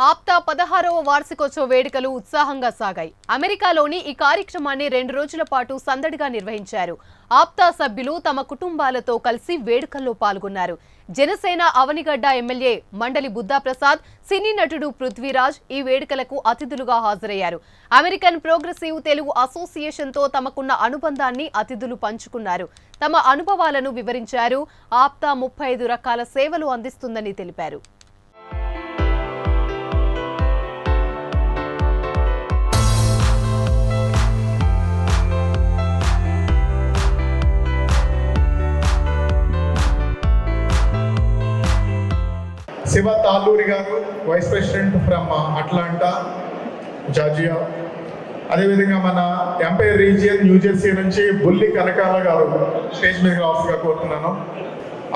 ఆప్తా 16వ వార్షికోత్సవ వేడుకలు ఉత్సాహంగా సాగాయి. అమెరికాలోని ఈ కార్యక్రమాన్ని 2 రోజుల పాటు సందడిగా నిర్వహించారు. ఆప్తా సభ్యులు తమ కుటుంబాలతో కలిసి వేడుకల్లో పాల్గొన్నారు. జనసేన అవనిగడ్డ ఎమ్మెల్యే మండలి బుద్ధాప్రసాద్, సినీ నటుడు పృథ్వీరాజ్ ఈ వేడుకలకు అతిథులుగా హాజరయ్యారు. అమెరికన్ ప్రోగ్రెసివ్ తెలుగు అసోసియేషన్తో తమకున్న అనుబంధాన్ని అతిథులు పంచుకున్నారు. తమ అనుభవాలను వివరించారు. ఆప్తా 35 రకాల సేవలు అందిస్తుందని తెలిపారు. శివ తాళ్ళూరి గారు, vice president from Atlanta, Georgia. అదేవిధంగా మన ఎంపైర్ రీజియన్ న్యూజెర్సీ నుంచి బుల్లి కనకాల గారు స్టేజ్ మీద రావాల్సిగా కోరుతున్నాను.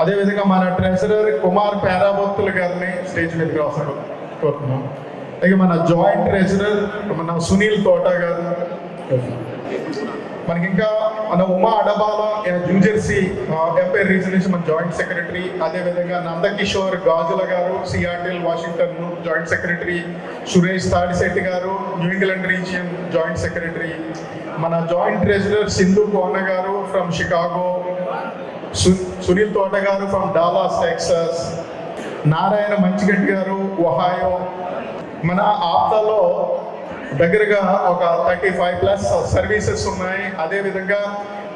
అదేవిధంగా మన ట్రెజరర్ కుమార్ పేరాబొత్తుల గారిని స్టేజ్ మీద రావాల్సిన కోరుతున్నాను. అలాగే మన జాయింట్ ట్రెజరర్ మన సునీల్ తోట గారు. మనకి ఇంకా మన Uma Adabala New Jersey empire region నుంచి మన జాయింట్ సెక్రటరీ. అదేవిధంగా Nandakishore Gajula garu Seattle Washington joint secretary. Suresh Tadisetti garu New England region joint secretary. మన joint treasurer Sindhu Kona garu from Chicago. Sunil Thota garu from Dallas Texas. Narayana Manchigaddi garu Ohio. మన ఆప్తాలో దగ్గరగా ఒక 35+ సర్వీసెస్ ఉన్నాయి. అదేవిధంగా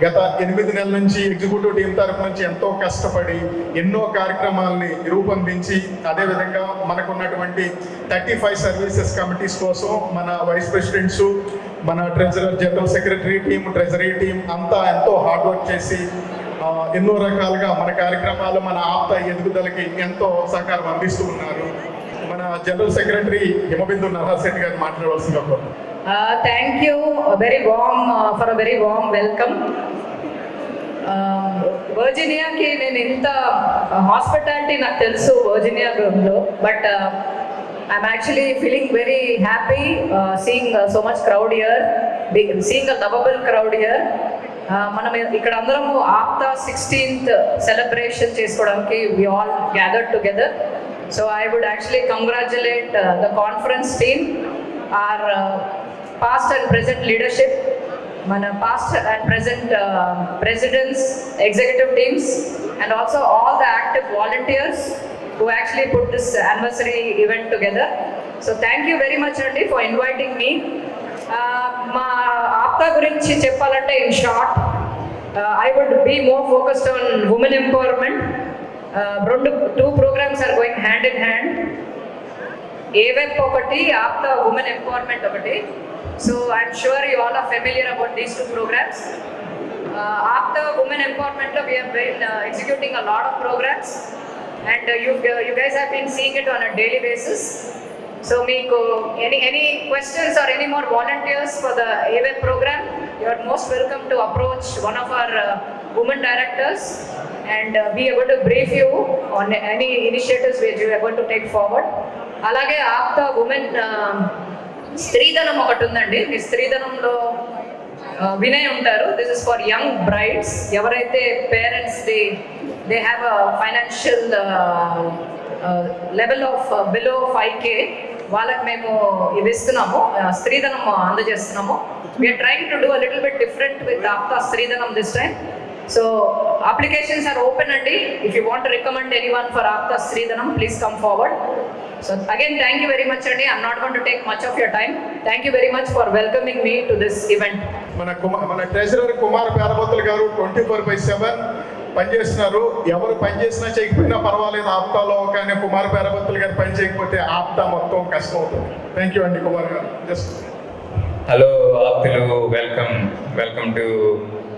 గత 8 నెలల నుంచి ఎగ్జిక్యూటివ్ టీం తరఫు నుంచి ఎంతో కష్టపడి ఎన్నో కార్యక్రమాలని రూపొందించి, అదేవిధంగా మనకున్నటువంటి 35 సర్వీసెస్ కమిటీస్ కోసం మన వైస్ ప్రెసిడెంట్స్, మన treasurer, general secretary team, treasury team అంతా ఎంతో హార్డ్ వర్క్ చేసి ఎన్నో రకాలుగా మన కార్యక్రమాలు, మన ఆప్తా ఎదుగుదలకి ఎంతో సహకారం అందిస్తూ ఉన్నారు. మన జనరల్ సెక్రటరీ హిమబిందు నరహశెట్టి గారు మాట్లాడవలసిందిగా కోరుతున్నాను. Thank you for a very warm welcome. వర్జీనియాకి నేను ఇంత హాస్పిటాలిటీ నాకు తెలుసు వర్జీనియాలో, but I'm actually feeling very happy seeing so much crowd here, seeing a lovable crowd here. మనం ఇక్కడ అందరము ఆప్తా 16th సెలబ్రేషన్ చేసుకోవడానికి we all gathered together. So I would actually congratulate the conference team, our past and present leadership, mana past and present presidents, executive teams, and also all the active volunteers who actually put this anniversary event together. So thank you very much Andy for inviting me. Ma Apta gurinchi cheppalante in short, I would be more focused on women empowerment. Two programs are going hand in hand. AWEP ఒకటి, APTA women empowerment ఒకటి. So I'm sure you all are familiar about these 2 programs. APTA women ఎంపవర్మెంట్లో we have been executing a lot of programs and you guys have been seeing it on a daily basis. So మీకు any questions or any more volunteers for the AWEP program, you are most welcome to approach one of our women directors and we are going to brief you on any initiatives which you are going to take forward. అలాగే APTA women స్త్రీధనం ఒకటి ఉందండి. మీ స్త్రీధనంలో వినయ్ ఉంటారు. This is for young brides. ఎవరైతే parents they have a financial level of below 5K వాళ్ళకి మేము ఇవి ఇస్తున్నాము, స్త్రీధనం అందజేస్తున్నాము. We're trying to do a little bit different with APTA Stridhanam this time. So applications are open Andi. If you want to recommend anyone for Apta Sridhanam, please come forward. So again, thank you very much Andi. I'm not going to take much of your time. Thank you very much for welcoming me to this event. మన treasurer Kumar పేరబొత్తుల గారు 24/7 పనిచేస్తున్నారు. ఎవరు పనిచేసినా చేయకపోయినా పర్వాలేదు ఆప్తాలో, కానీ కుమార్ పేరబొత్తుల గారు పని చేయకపోతే ఆప్తా మొత్తం కష్టం అవుతుంది. థ్యాంక్ యూ అండి కుమార్ గారు. జస్ట్ హలో ఆప్తులు, welcome to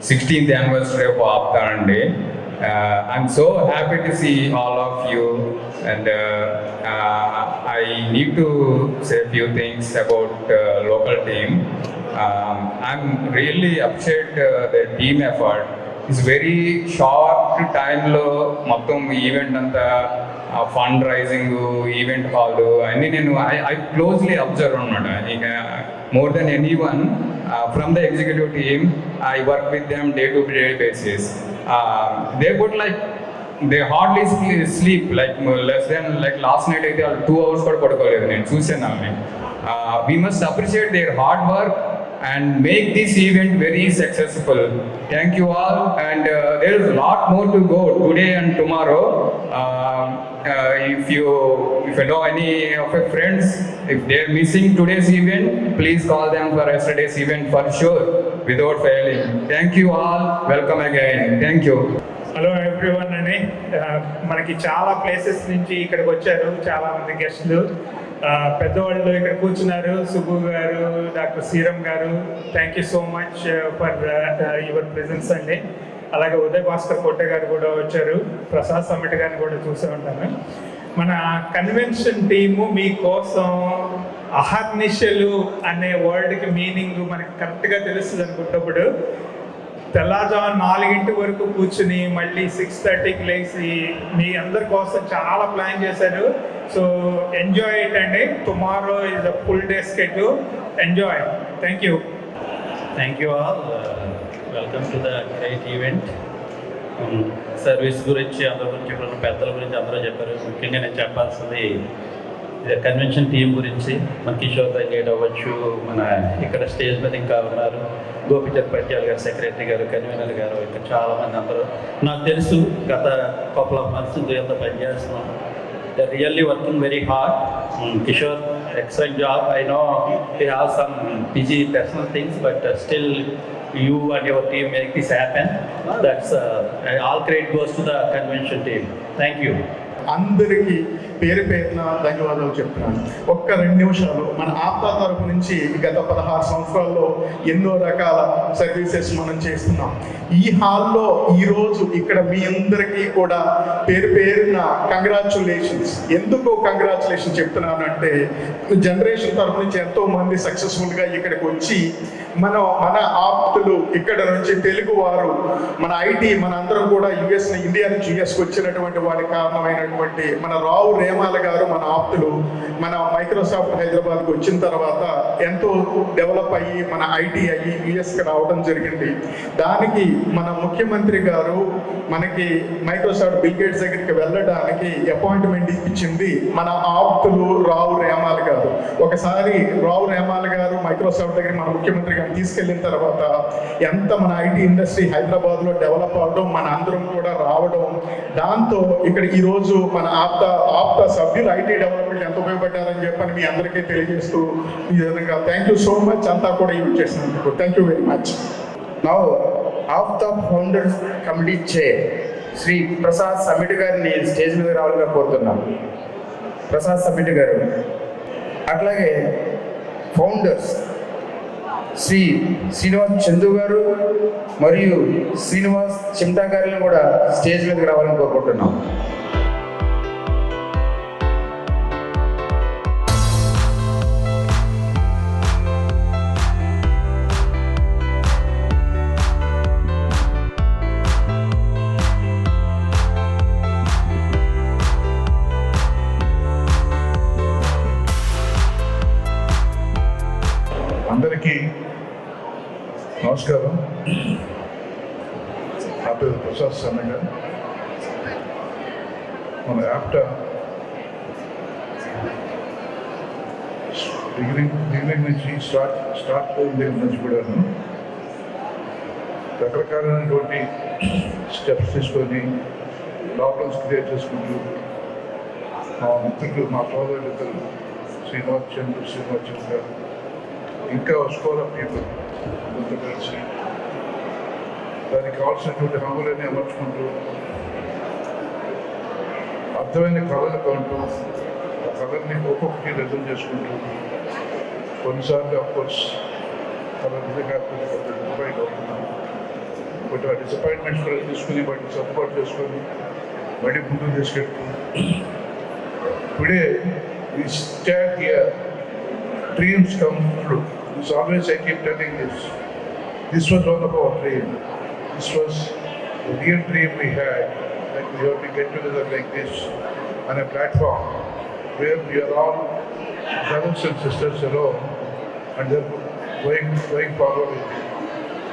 16th anniversary of Apta Andi. I'm so happy to see all of you, and I need to say a few things about local team. I'm really appreciate the team effort. It's very short time lo మొత్తం event అంతా fund raising, event hall అన్నీ నేను I closely observe అనమాట. ఇక more than anyone from the executive team, I work with them day-to-day basis. They would like they hardly sleep, like less than like last night అయితే 2 hours కూడా పడుకోలేదు నేను చూసాను వాళ్ళని. We must appreciate their hard work and make this event very successful. Thank you all, and there is a lot more to go today and tomorrow. If you know any of your friends, if they are missing today's event, please call them for yesterday's event for sure, without failing. Thank you all. Welcome again. Thank you. Hello everyone అని మనకి చాలా places నుంచి ఇక్కడికి వచ్చారు చాలా మంది గెస్టులు. పెద్దవాళ్ళు ఇక్కడ కూర్చున్నారు. సుబ్బు గారు, డాక్టర్ శ్రీరామ్ గారు, thank you so much for your presence అండి. అలాగే ఉదయ్ భాస్కర్ కోటె గారు కూడా వచ్చారు. ప్రసాద్ సమిట్ గారిని కూడా చూసే ఉంటాను. మన కన్వెన్షన్ టీము మీకోసం అహర్నిశలు అనే వర్డ్కి మీనింగ్ మనకి కరెక్ట్గా తెలుస్తుంది అనుకుంటప్పుడు తెల్లారుజాము 4 వరకు కూర్చుని మళ్ళీ 6:30కి లేచి మీ అందరి కోసం చాలా ప్లాన్ చేశారు. సో ఎంజాయ్ ఇట్ అండి. Tomorrow is a full day schedule. Enjoy. Thank you. Thank you all. Welcome to the great event. Service గురించి అందరి గురించి చెప్పారు, పెద్దల గురించి అందరూ చెప్పారు. ముఖ్యంగా నేను చెప్పాల్సింది కన్వెన్షన్ టీం గురించి. మన కిషోర్ తంగేడ్ అవ్వచ్చు, మన ఇక్కడ స్టేజ్ మీద ఇంకా ఉన్నారు గోపిచంద్ పట్యాల్ గారు, సెక్రటరీ గారు, కన్వీనర్ గారు, ఇంకా చాలామంది అందరూ నాకు తెలుసు. గత కపుల్ ఆఫ్ మంత్స్ ఎంత పనిచేస్తున్నాం. They're really working very hard. Kishore, excellent job. I know they have some busy personal things, but still you and your team make this happen. That's all credit goes to the convention team. Thank you. అందరికీ పేరు పేరున ధన్యవాదాలు చెప్తున్నాను. ఒక్క 2 నిమిషాలు. మన ఆప్తా తరపు నుంచి గత 16 సంవత్సరాల్లో ఎన్నో రకాల సర్వీసెస్ మనం చేస్తున్నాం. ఈ హాల్లో ఈరోజు ఇక్కడ మీ అందరికీ కూడా పేరు పేరున కంగ్రాచులేషన్స్. ఎందుకు కంగ్రాచులేషన్ చెప్తున్నాను అంటే, జనరేషన్ తరపు నుంచి ఎంతో మంది సక్సెస్ఫుల్గా ఇక్కడికి వచ్చి మన ఆప్తులు ఇక్కడ నుంచి తెలుగు వారు, మన ఐటీ, మన అందరం కూడా ఇండియా నుంచి యుఎస్కి వచ్చినటువంటి వారికి కారణమైనటువంటి మన రావు రేమాల గారు, మన ఆప్తులు మన మైక్రోసాఫ్ట్ హైదరాబాద్కి వచ్చిన తర్వాత ఎంతో డెవలప్ అయ్యి మన ఐటీ అయ్యి యుఎస్కి రావడం జరిగింది. దానికి మన ముఖ్యమంత్రి గారు మనకి మైక్రోసాఫ్ట్ బిల్ గేట్స్ దగ్గరికి వెళ్ళడానికి అపాయింట్మెంట్ ఇప్పించింది మన ఆప్తులు రావు రేమాల గారు. ఒకసారి రావు రేమాల గారు మైక్రోసాఫ్ట్ దగ్గర మన ముఖ్యమంత్రి గారు తీసుకెళ్ళిన తర్వాత ఎంత మన ఐటీ ఇండస్ట్రీ హైదరాబాద్లో డెవలప్ అవడం, మన అందరం కూడా రావడం, దాంతో ఇక్కడ ఈరోజు మన ఆప్తా సభ్యులు ఐటీ డెవలప్మెంట్ ఎంత ఉపయోగపడ్డారని చెప్పని మీ అందరికీ తెలియజేస్తూ ఈ విధంగా థ్యాంక్ యూ సో మచ్ అంతా కూడా యూజ్ చేసినందుకు thank you very much. Now APTA founders committee chair Shri Prasad Samit గారిని స్టేజ్ మీద రావాలని కోరుతున్నాం. ప్రసాద్ సమిట్ గారు, అట్లాగే ఫౌండర్స్ శ్రీ శ్రీనివాస్ చందు గారు మరియు శ్రీనివాస్ చిమ్టా గారిని కూడా స్టేజ్ మీదకి రావాలని కోరుకుంటున్నాం. అందరికీ నమస్కారం. నా పేరు ప్రసాద్ సన్నగ. మన యాప్టా బిగినింగ్ నుంచి స్టార్ట్ నుంచి కూడా రకరకాలైనటువంటి స్టెప్స్ తీసుకొని ప్రాబ్లమ్స్ క్రియేట్ చేసుకుంటూ మా మిత్రులు, మా సోదరులు శ్రీనివాస్ చంద్ర గారు, ఇంకా స్కోర్ ఆఫ్ పీపుల్ అందరితో కలిసి దానికి కావాల్సినటువంటి హంగులన్నీ అమర్చుకుంటూ అర్థమైన కళలు కొంటూ ఆ కళల్ని ఒక్కొక్కటి రిజర్వ్ చేసుకుంటూ కొన్నిసార్లు అఫ్కోర్స్ కళ నిజంగా డిసప్పాయింట్ అవుతున్నాం. బట్ ఆ డిసప్పాయింట్మెంట్స్ కూడా తీసుకుని వాటిని సపోర్ట్ చేసుకొని మళ్ళీ ముందుకు తీసుకెళ్తూ today we stand here. Dreams come true. It's always I keep telling this. This was one of our dreams. This was the real dream we had, that we have to get together like this on a platform where we are all brothers and sisters alone and they're going forward with it.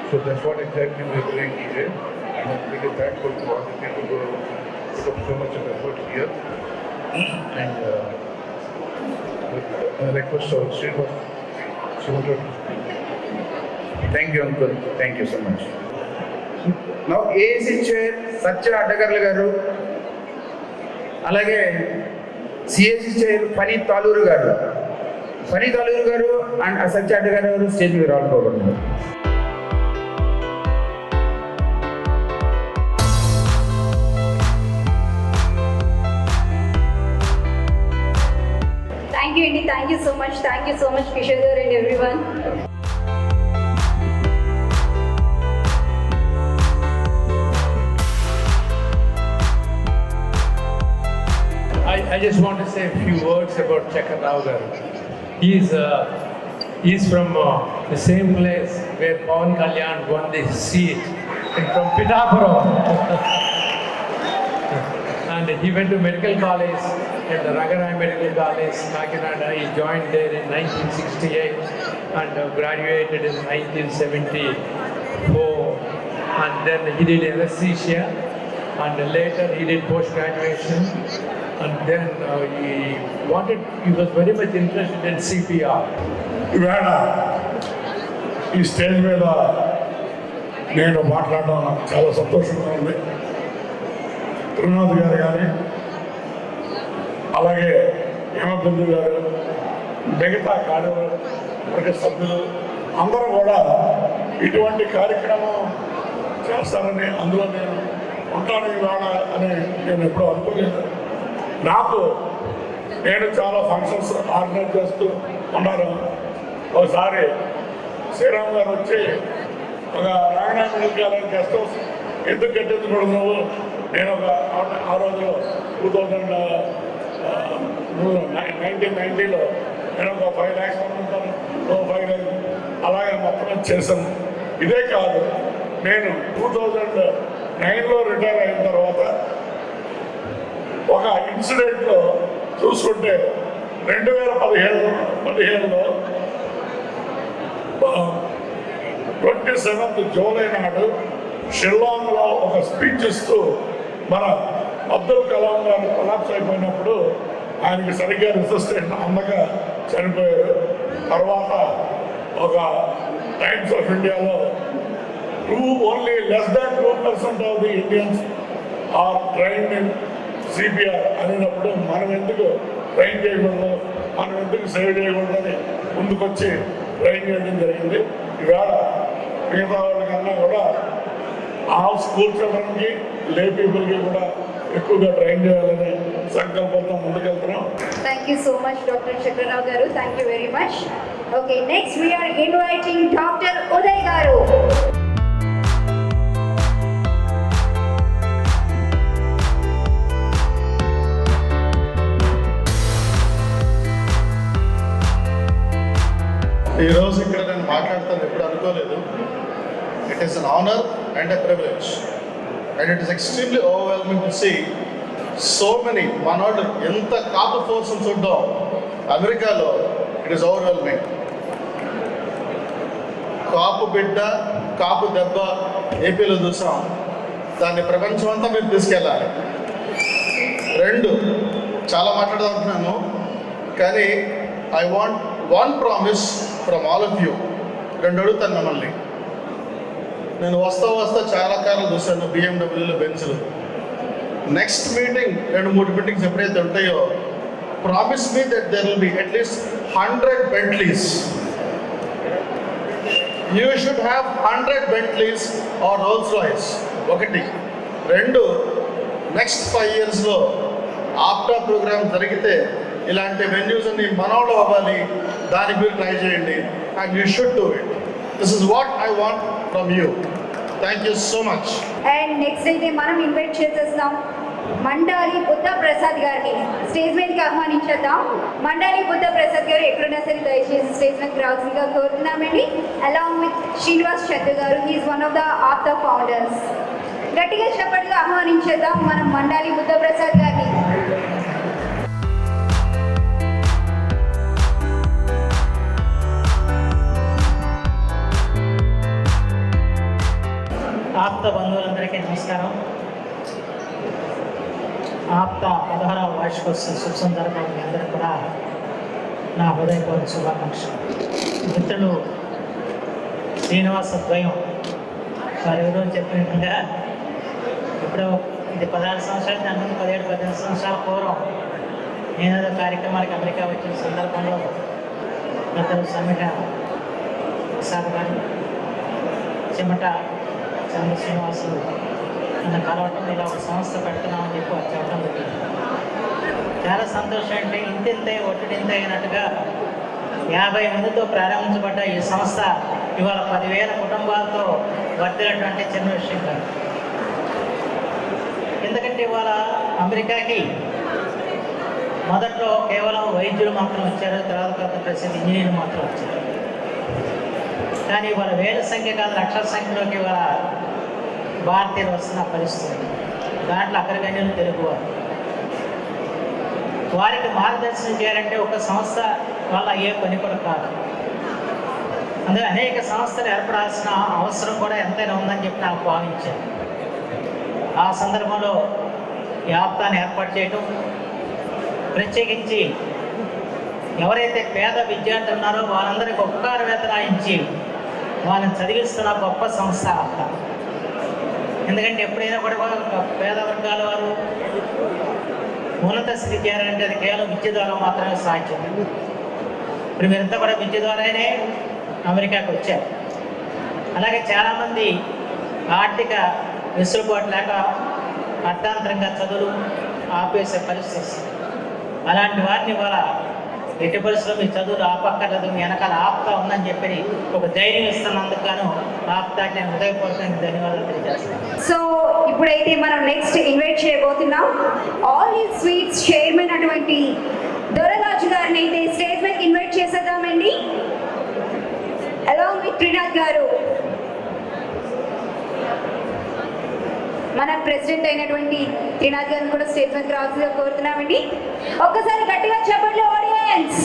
So that's what exactly we are doing today. And I'm really thankful to all the people who put up so much of effort here. And request our Srinivas. Thank you uncle, thank you so much. Now AC chair Satya Addagarla garu, అలాగే CSC chair funny Taluru గారు and సత్య అడ్డగర్ల గారు stage మీద రావాలనుకోబడుతున్నారు. Thank you, Andy. Thank you so much. Thank you so much, Kishore and everyone. I just want to say a few words about Shekhar Rao garu. He's from the same place where Pawan Kalyan won the seat, and from Pittapuram. And he went to medical college at the Ragarai Medical College, Kakinada. He joined there in 1968 and graduated in 1974. And then he did anesthesia, and later he did post-graduation. And then he was very much interested in CPR. ఈవేళ ఈ stage మీద నేను మాట్లాడడం నాకు చాలా సంతోషంగా ఉంది. త్రినాథ్ గారు కానీ, అలాగే హేమబిందు గారు, మిగతా కార్యవర్గ సభ్యులు అందరూ కూడా ఇటువంటి కార్యక్రమం చేస్తారని, అందులో నేను ఉంటాను ఇవాళ అని నేను ఎప్పుడూ అనుకోలేదు. నేను చాలా ఫంక్షన్స్ ఆర్గనైజ్ చేస్తూ ఉన్నాను. ఒకసారి శ్రీరామ్ గారు వచ్చి ఒక రాగనాయకుడి గెస్ట్ హౌస్ ఎందుకు కట్టించకూడదు నువ్వు, నేను ఒక ఆ రోజులో 1990లో నేను ఒక 5 lakhs ఉంటాను, 5 lakhs అలాగే మొత్తం చేశాను. ఇదే కాదు, నేను 2009లో రిటైర్ అయిన తర్వాత ఒక ఇన్సిడెంట్లో చూసుకుంటే 2015లో 27th జూలై నాడు షిల్లాంగ్లో ఒక స్పీచ్ ఇస్తూ మన అబ్దుల్ కలాం గారు కొలాప్స్ అయిపోయినప్పుడు ఆయనకి సరిగ్గా రెసిస్టెంట్ అందక చనిపోయారు. తర్వాత ఒక టైమ్స్ ఆఫ్ ఇండియాలో only less than 2% of the Indians are trained in CPR అనేటప్పుడు మనం ఎందుకు ట్రైన్ చేయకూడదు, మనం ఎందుకు సేవ్ చేయకూడదు అని ముందుకొచ్చి ట్రైన్ చేయడం జరిగింది. ఇవాళ మిగతా వాళ్ళకన్నా కూడా ఆ స్కూల్ చిల్డ్రన్కి, లే పీపుల్కి కూడా ఎక్కువగా ట్రైన్ చేయాలనే సంకల్పంతో ముందుకెళ్తున్నాం. Thank you so much, Dr. Shekhar Rao garu. Thank you very much. Okay, next we are inviting Dr. Uday garu. ఈరోజు ఇక్కడ నేను మాట్లాడతాను ఎప్పుడు అనుకోలేదు. It is an honour and a privilege and it is extremely overwhelming to see so many. మనోళ్ళు ఎంత కాపు force చూడడం అమెరికాలో, ఇట్ ఈస్ ఓవర్వెల్మింగ్. కాపు బిడ్డ, కాపు దెబ్బ ఏపీలో చూసాం, దాన్ని ప్రపంచం అంతా మీరు తీసుకెళ్ళాలి. 2 చాలా మాట్లాడదామంటున్నాను, కానీ I want one promise from all of you. 2 అడుగుతాను మిమ్మల్ని. నేను వస్తా చాలా కార్లు చూశాను, బిఎండబ్ల్యూలు, బెంచ్లు. నెక్స్ట్ మీటింగ్ 2-3 మీటింగ్స్ ఎప్పుడైతే ఉంటాయో, promise me that there will be at least 100 Bentleys. You should have 100 Bentleys or Rolls Royce. 1. 2, next 5 yearsలో ఆప్టా ప్రోగ్రామ్ జరిగితే ఇలాంటి వెన్యూస్ అన్ని మనోళ్ళు అవ్వాలి, దానికి మీరు ట్రై చేయండి. And you should do it. This is what I want from you. Thank you so much. And next అయితే మనం ఇన్వైట్ చేసేస్తాం మండాలి బుద్ధ ప్రసాద్ గారిని స్టేజ్ మీదకి ఆహ్వానించేద్దాం. మండాలి బుద్ధ ప్రసాద్ గారు ఎక్కడున్నా సరే దయచేసి స్టేజ్ మీదకి రావాల్సిందిగా కోరుతున్నామండి. Along with Srinivas Chandra garu, he's one of the APTA founders. గట్టిగా చెప్పట్టుగా ఆహ్వానించేద్దాం మనం మండాలి బుద్ధ ప్రసాద్ గారిని. ఆప్త బంధువులందరికీ నమస్కారం. ఆప్త 16వ వార్షికోత్సవ శుభ సందర్భంగా మీ అందరూ కూడా నా హృదయపూర్వక శుభాకాంక్షలు. మిత్రులు శ్రీనివాస ద్వయం వారు ఎవరో చెప్పినట్టుగా ఇప్పుడు ఇది 16 సంవత్సరాలు, దాని ముందు 17-18 సంవత్సరాల పూర్వం నేనేదో కార్యక్రమానికి అమెరికా వచ్చిన సందర్భంలో పెద్దలు సమ్మిట ప్రసాద్ గారు, చెమట చంద్ర శ్రీనివాసులు నన్ను కలవటం, ఇలా ఒక సంస్థ పెడుతున్నామని చెప్పి చెప్పడం జరిగింది. చాలా సంతోషం. అంటే ఇంతింతే ఒట్టింతే అయినట్టుగా 50 మందితో ప్రారంభించబడ్డ ఈ సంస్థ ఇవాళ 10,000 కుటుంబాలతో వర్తినటువంటి చిన్న విషయం కాదు. ఎందుకంటే ఇవాళ అమెరికాకి మొదట్లో కేవలం వైద్యులు మాత్రం వచ్చారు, తర్వాత ప్రసిద్ధ ఇంజనీర్లు మాత్రం వచ్చారు. కానీ ఇవాళ వేల సంఖ్య కాదు, లక్షల సంఖ్యలోకి ఇవాళ భారతీయులు వస్తున్న పరిస్థితి. దాంట్లో అగ్రగణ్యులు తెలుగువారు. వారికి మార్గదర్శనం చేయాలంటే ఒక సంస్థ వల్ల ఏ పని కూడా కాదు. అందుకే అనేక సంస్థలు ఏర్పడాల్సిన అవసరం కూడా ఎంతైనా ఉందని చెప్పి నాకు భావించాను. ఆ సందర్భంలో ఈ ఆప్తాన్ని ఏర్పాటు చేయటం, ప్రత్యేకించి ఎవరైతే పేద విద్యార్థులు ఉన్నారో వారందరికీ ఉపకార వేతనాయించి వాళ్ళని చదివిస్తున్న గొప్ప సంస్థ ఆప్తా. ఎందుకంటే ఎప్పుడైనా కూడా పేద వర్గాల వారు ఉన్నత స్థితి చేయాలంటే అది కేవలం విద్య ద్వారా మాత్రమే సాధ్యం. ఇప్పుడు మీరంతా కూడా విద్య ద్వారానే అమెరికాకు వచ్చారు. అలాగే చాలామంది ఆర్థిక వెసులుబాటు లేక అర్థాంతరంగా చదువులు ఆపేసే పరిస్థితి. అలాంటి వారిని వాళ్ళ ఎట్టి పరిస్థితుల్లో మీ చదువులు ఆపక్కర్లేదు, మీ వెనకాల ఆప్తా ఉందని చెప్పి ఒక ధైర్యం ఇస్తున్నందుకు గాను ఆప్తాకి నేను హృదయపూర్వకంగా ధన్యవాదాలు తెలియజేస్తాను. సో ఇప్పుడైతే మనం నెక్స్ట్ ఇన్వైట్ చేయబోతున్నాం ఆల్ ఈ స్వీట్స్ చైర్మన్ అటువంటి దొరరాజు గారిని అయితే స్టేజ్ మీద ఇన్వైట్ చేసేద్దామండి. అలాంగ్ విత్ త్రినాథ్ గారు, మన ప్రెసిడెంట్ అయినటువంటి త్రినాథ్ గారిని కూడా స్టేజ్ మీద రావాల్సిందిగా కోరుతున్నామండి. ఒక్కసారి గట్టిగా చెప్పండి ఆడియన్స్.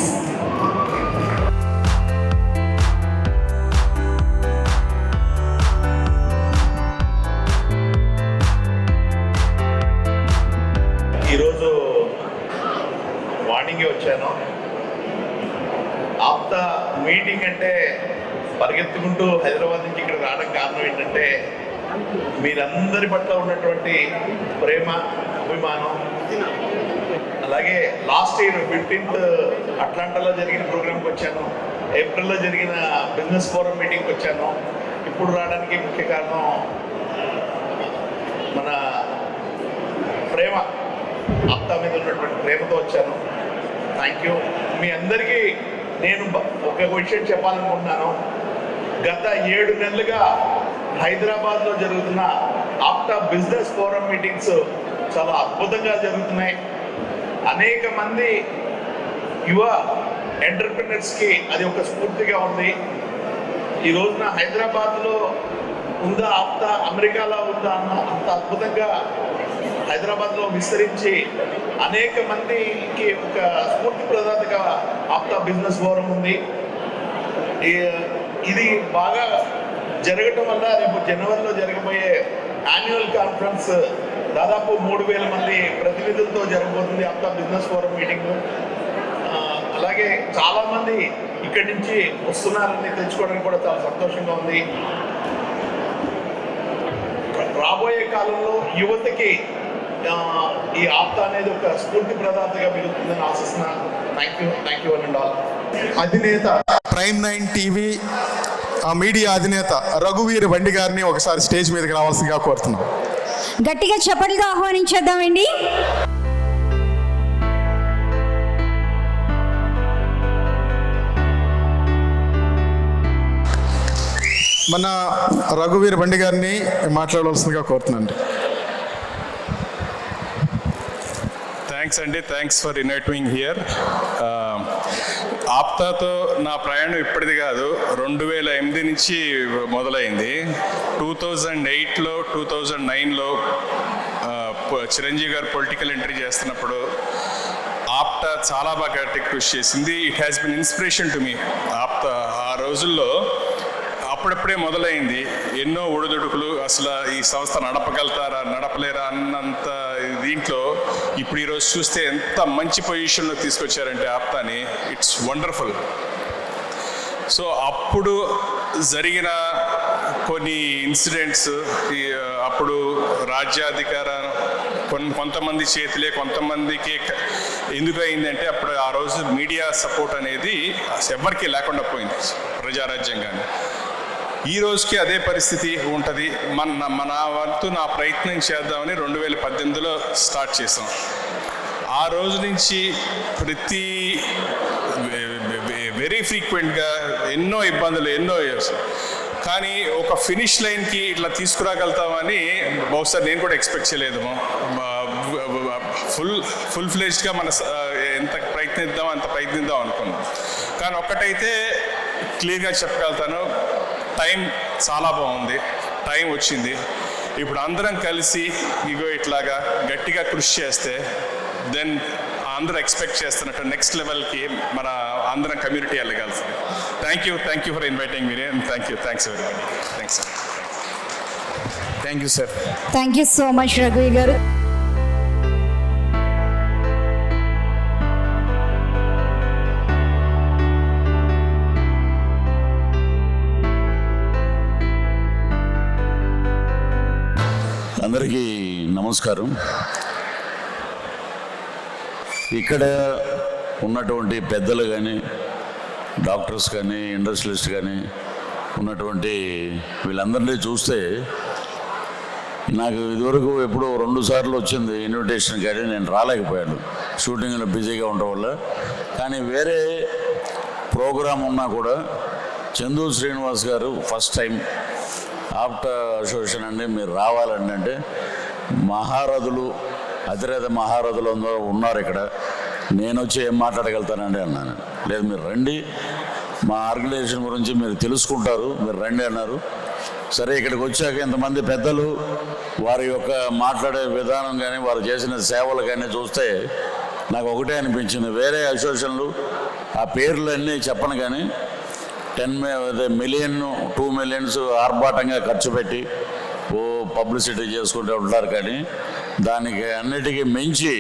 ఈరోజు మార్నింగే వచ్చాను. ఆప్తా మీటింగ్ అంటే పరిగెత్తుకుంటూ హైదరాబాద్ నుంచి ఇక్కడ రావడం కారణం ఏంటంటే మీరందరి పట్ల ఉన్నటువంటి ప్రేమ, అభిమానం. అలాగే లాస్ట్ ఇయర్ 15th అట్లాంటాలో జరిగిన ప్రోగ్రామ్కి వచ్చాను, ఏప్రిల్లో జరిగిన బిజినెస్ ఫోరం మీటింగ్కి వచ్చాను. ఇప్పుడు రావడానికి ముఖ్య కారణం మన ప్రేమ, ఆప్తా మీద ఉన్నటువంటి ప్రేమతో వచ్చాను. Thank you. మీ అందరికీ నేను ఒక విషయం చెప్పాలనుకుంటున్నాను. గత 7 నెలలుగా హైదరాబాద్లో జరుగుతున్న ఆప్తా బిజినెస్ ఫోరం మీటింగ్స్ చాలా అద్భుతంగా జరుగుతున్నాయి. అనేక మంది యువ ఎంటర్ప్రినర్స్కి అది ఒక స్ఫూర్తిగా ఉంది. ఈ రోజున హైదరాబాద్లో ఉందా ఆప్తా, అమెరికాలో ఉందా అన్న అంత అద్భుతంగా హైదరాబాద్లో విస్తరించి అనేక మందికి ఒక స్ఫూర్తి ప్రదాతగా ఆప్తా బిజినెస్ ఫోరం ఉంది. ఇది బాగా జరగటం వల్ల రేపు జనవరిలో జరగబోయే యాన్యువల్ కాన్ఫరెన్స్ దాదాపు 3,000 మంది ప్రతినిధులతో జరగబోతుంది ఆప్తా బిజినెస్ ఫోరం మీటింగ్. అలాగే చాలామంది ఇక్కడి నుంచి వస్తున్నారని తెలుసుకోవడానికి కూడా చాలా సంతోషంగా ఉంది. రాబోయే కాలంలో యువతకి ఈ ఆప్తా అనేది ఒక స్ఫూర్తి ప్రదాతగా మిగులుతుందని ఆశిస్తున్నాను. Thank you and all. అధినేత ప్రైమ్ 9 టీవీ మీడియా అధినేత రఘువీర్ బండి గారిని ఒకసారి స్టేజ్ మీదకి రావాల్సిందిగా కోరుతున్నాం. గట్టిగా చప్పట్లతో ఆహ్వానించేద్దామండి. మన రఘువీర్ బండి గారిని మాట్లాడవలసిందిగా కోరుతున్నాండి. థ్యాంక్స్ అండి, థ్యాంక్స్ ఫర్ ఇన్వైటింగ్ హియర్. ఆప్తాతో నా ప్రయాణం ఇప్పటిది కాదు, 2008 నుంచి మొదలైంది. 2008లో 2009లో చిరంజీవి గారు పొలిటికల్ ఎంట్రీ చేస్తున్నప్పుడు ఆప్తా చాలా బాగా కృషి చేసింది. It has been inspiration to me. APTA ఆ రోజుల్లో అప్పుడప్పుడే మొదలైంది. ఎన్నో ఒడిదుడుకులు, అసలు ఈ సంస్థ నడపగలుగుతారా నడపలేరా అన్నంత దీంట్లో ఇప్పుడు ఈరోజు చూస్తే ఎంత మంచి పొజిషన్లో తీసుకొచ్చారంటే ఆప్తాని, ఇట్స్ వండర్ఫుల్. సో అప్పుడు జరిగిన కొన్ని ఇన్సిడెంట్స్, అప్పుడు రాజ్యాధికారం కొంతమంది చేతిలే, కొంతమందికి ఎందుకు అయిందంటే అప్పుడు ఆ రోజు మీడియా సపోర్ట్ అనేది ఎవరికీ లేకుండా పోయింది ప్రజారాజ్యంగానే. ఈ రోజుకి అదే పరిస్థితి ఉంటుంది. మన వంతు నా ప్రయత్నం చేద్దామని 2018లో స్టార్ట్ చేసాం. ఆ రోజు నుంచి ప్రతి వెరీ ఫ్రీక్వెంట్గా ఎన్నో ఇబ్బందులు, ఎన్నో కానీ ఒక ఫినిష్ లైన్కి ఇట్లా తీసుకురాగలుగుతామని బహుశా నేను కూడా ఎక్స్పెక్ట్ చేయలేదు. ఫుల్ ఫ్లెజ్డ్గా ఎంత ప్రయత్నిద్దాం అంత ప్రయత్నిద్దాం అనుకున్నాం. కానీ ఒక్కటైతే క్లియర్గా చెప్పగలుగుతాను, టైం చాలా బాగుంది, టైం వచ్చింది. ఇప్పుడు అందరం కలిసి ఇగో ఇట్లాగా గట్టిగా కృషి చేస్తే దెన్ అందరూ ఎక్స్పెక్ట్ చేస్తున్నట్టు నెక్స్ట్ లెవెల్కి మన అందరం కమ్యూనిటీ వెళ్ళగలుగుతుంది. Thank you for inviting me. Thanks everybody. Thanks sir. Thank you sir. Thank you so much రఘువీర్ గారు. అందరికీ నమస్కారం. ఇక్కడ ఉన్నటువంటి పెద్దలు కానీ, డాక్టర్స్ కానీ, ఇండస్ట్రియలిస్ట్ కానీ ఉన్నటువంటి వీళ్ళందరినీ చూస్తే నాకు ఇదివరకు ఎప్పుడో 2 సార్లు వచ్చింది ఇన్విటేషన్, కానీ నేను రాలేకపోయాను షూటింగ్లో బిజీగా ఉండడం వల్ల. కానీ వేరే ప్రోగ్రాం ఉన్నా కూడా చందు శ్రీనివాస్ గారు ఫస్ట్ టైం ఆప్టా అసోసియేషన్ అండి మీరు రావాలండి అంటే, మహారథులు, అతిరేత మహారథులు ఉన్నారు ఇక్కడ, నేను వచ్చి ఏం మాట్లాడగలుగుతానండి అన్నాను. లేదు మీరు రండి, మా ఆర్గనైజేషన్ గురించి మీరు తెలుసుకుంటారు, మీరు రండి అన్నారు. సరే ఇక్కడికి వచ్చాక ఇంతమంది పెద్దలు వారి యొక్క మాట్లాడే విధానం కానీ వారు చేసిన సేవలు కానీ చూస్తే నాకు ఒకటే అనిపించింది, వేరే అసోసియేషన్లు ఆ పేర్లన్నీ చెప్పను కానీ 10 మిలియన్ 2 మిలియన్స్ ఆర్భాటంగా ఖర్చు పెట్టి ఓ పబ్లిసిటీ చేసుకుంటూ ఉంటారు. కానీ దానికి అన్నిటికీ మించి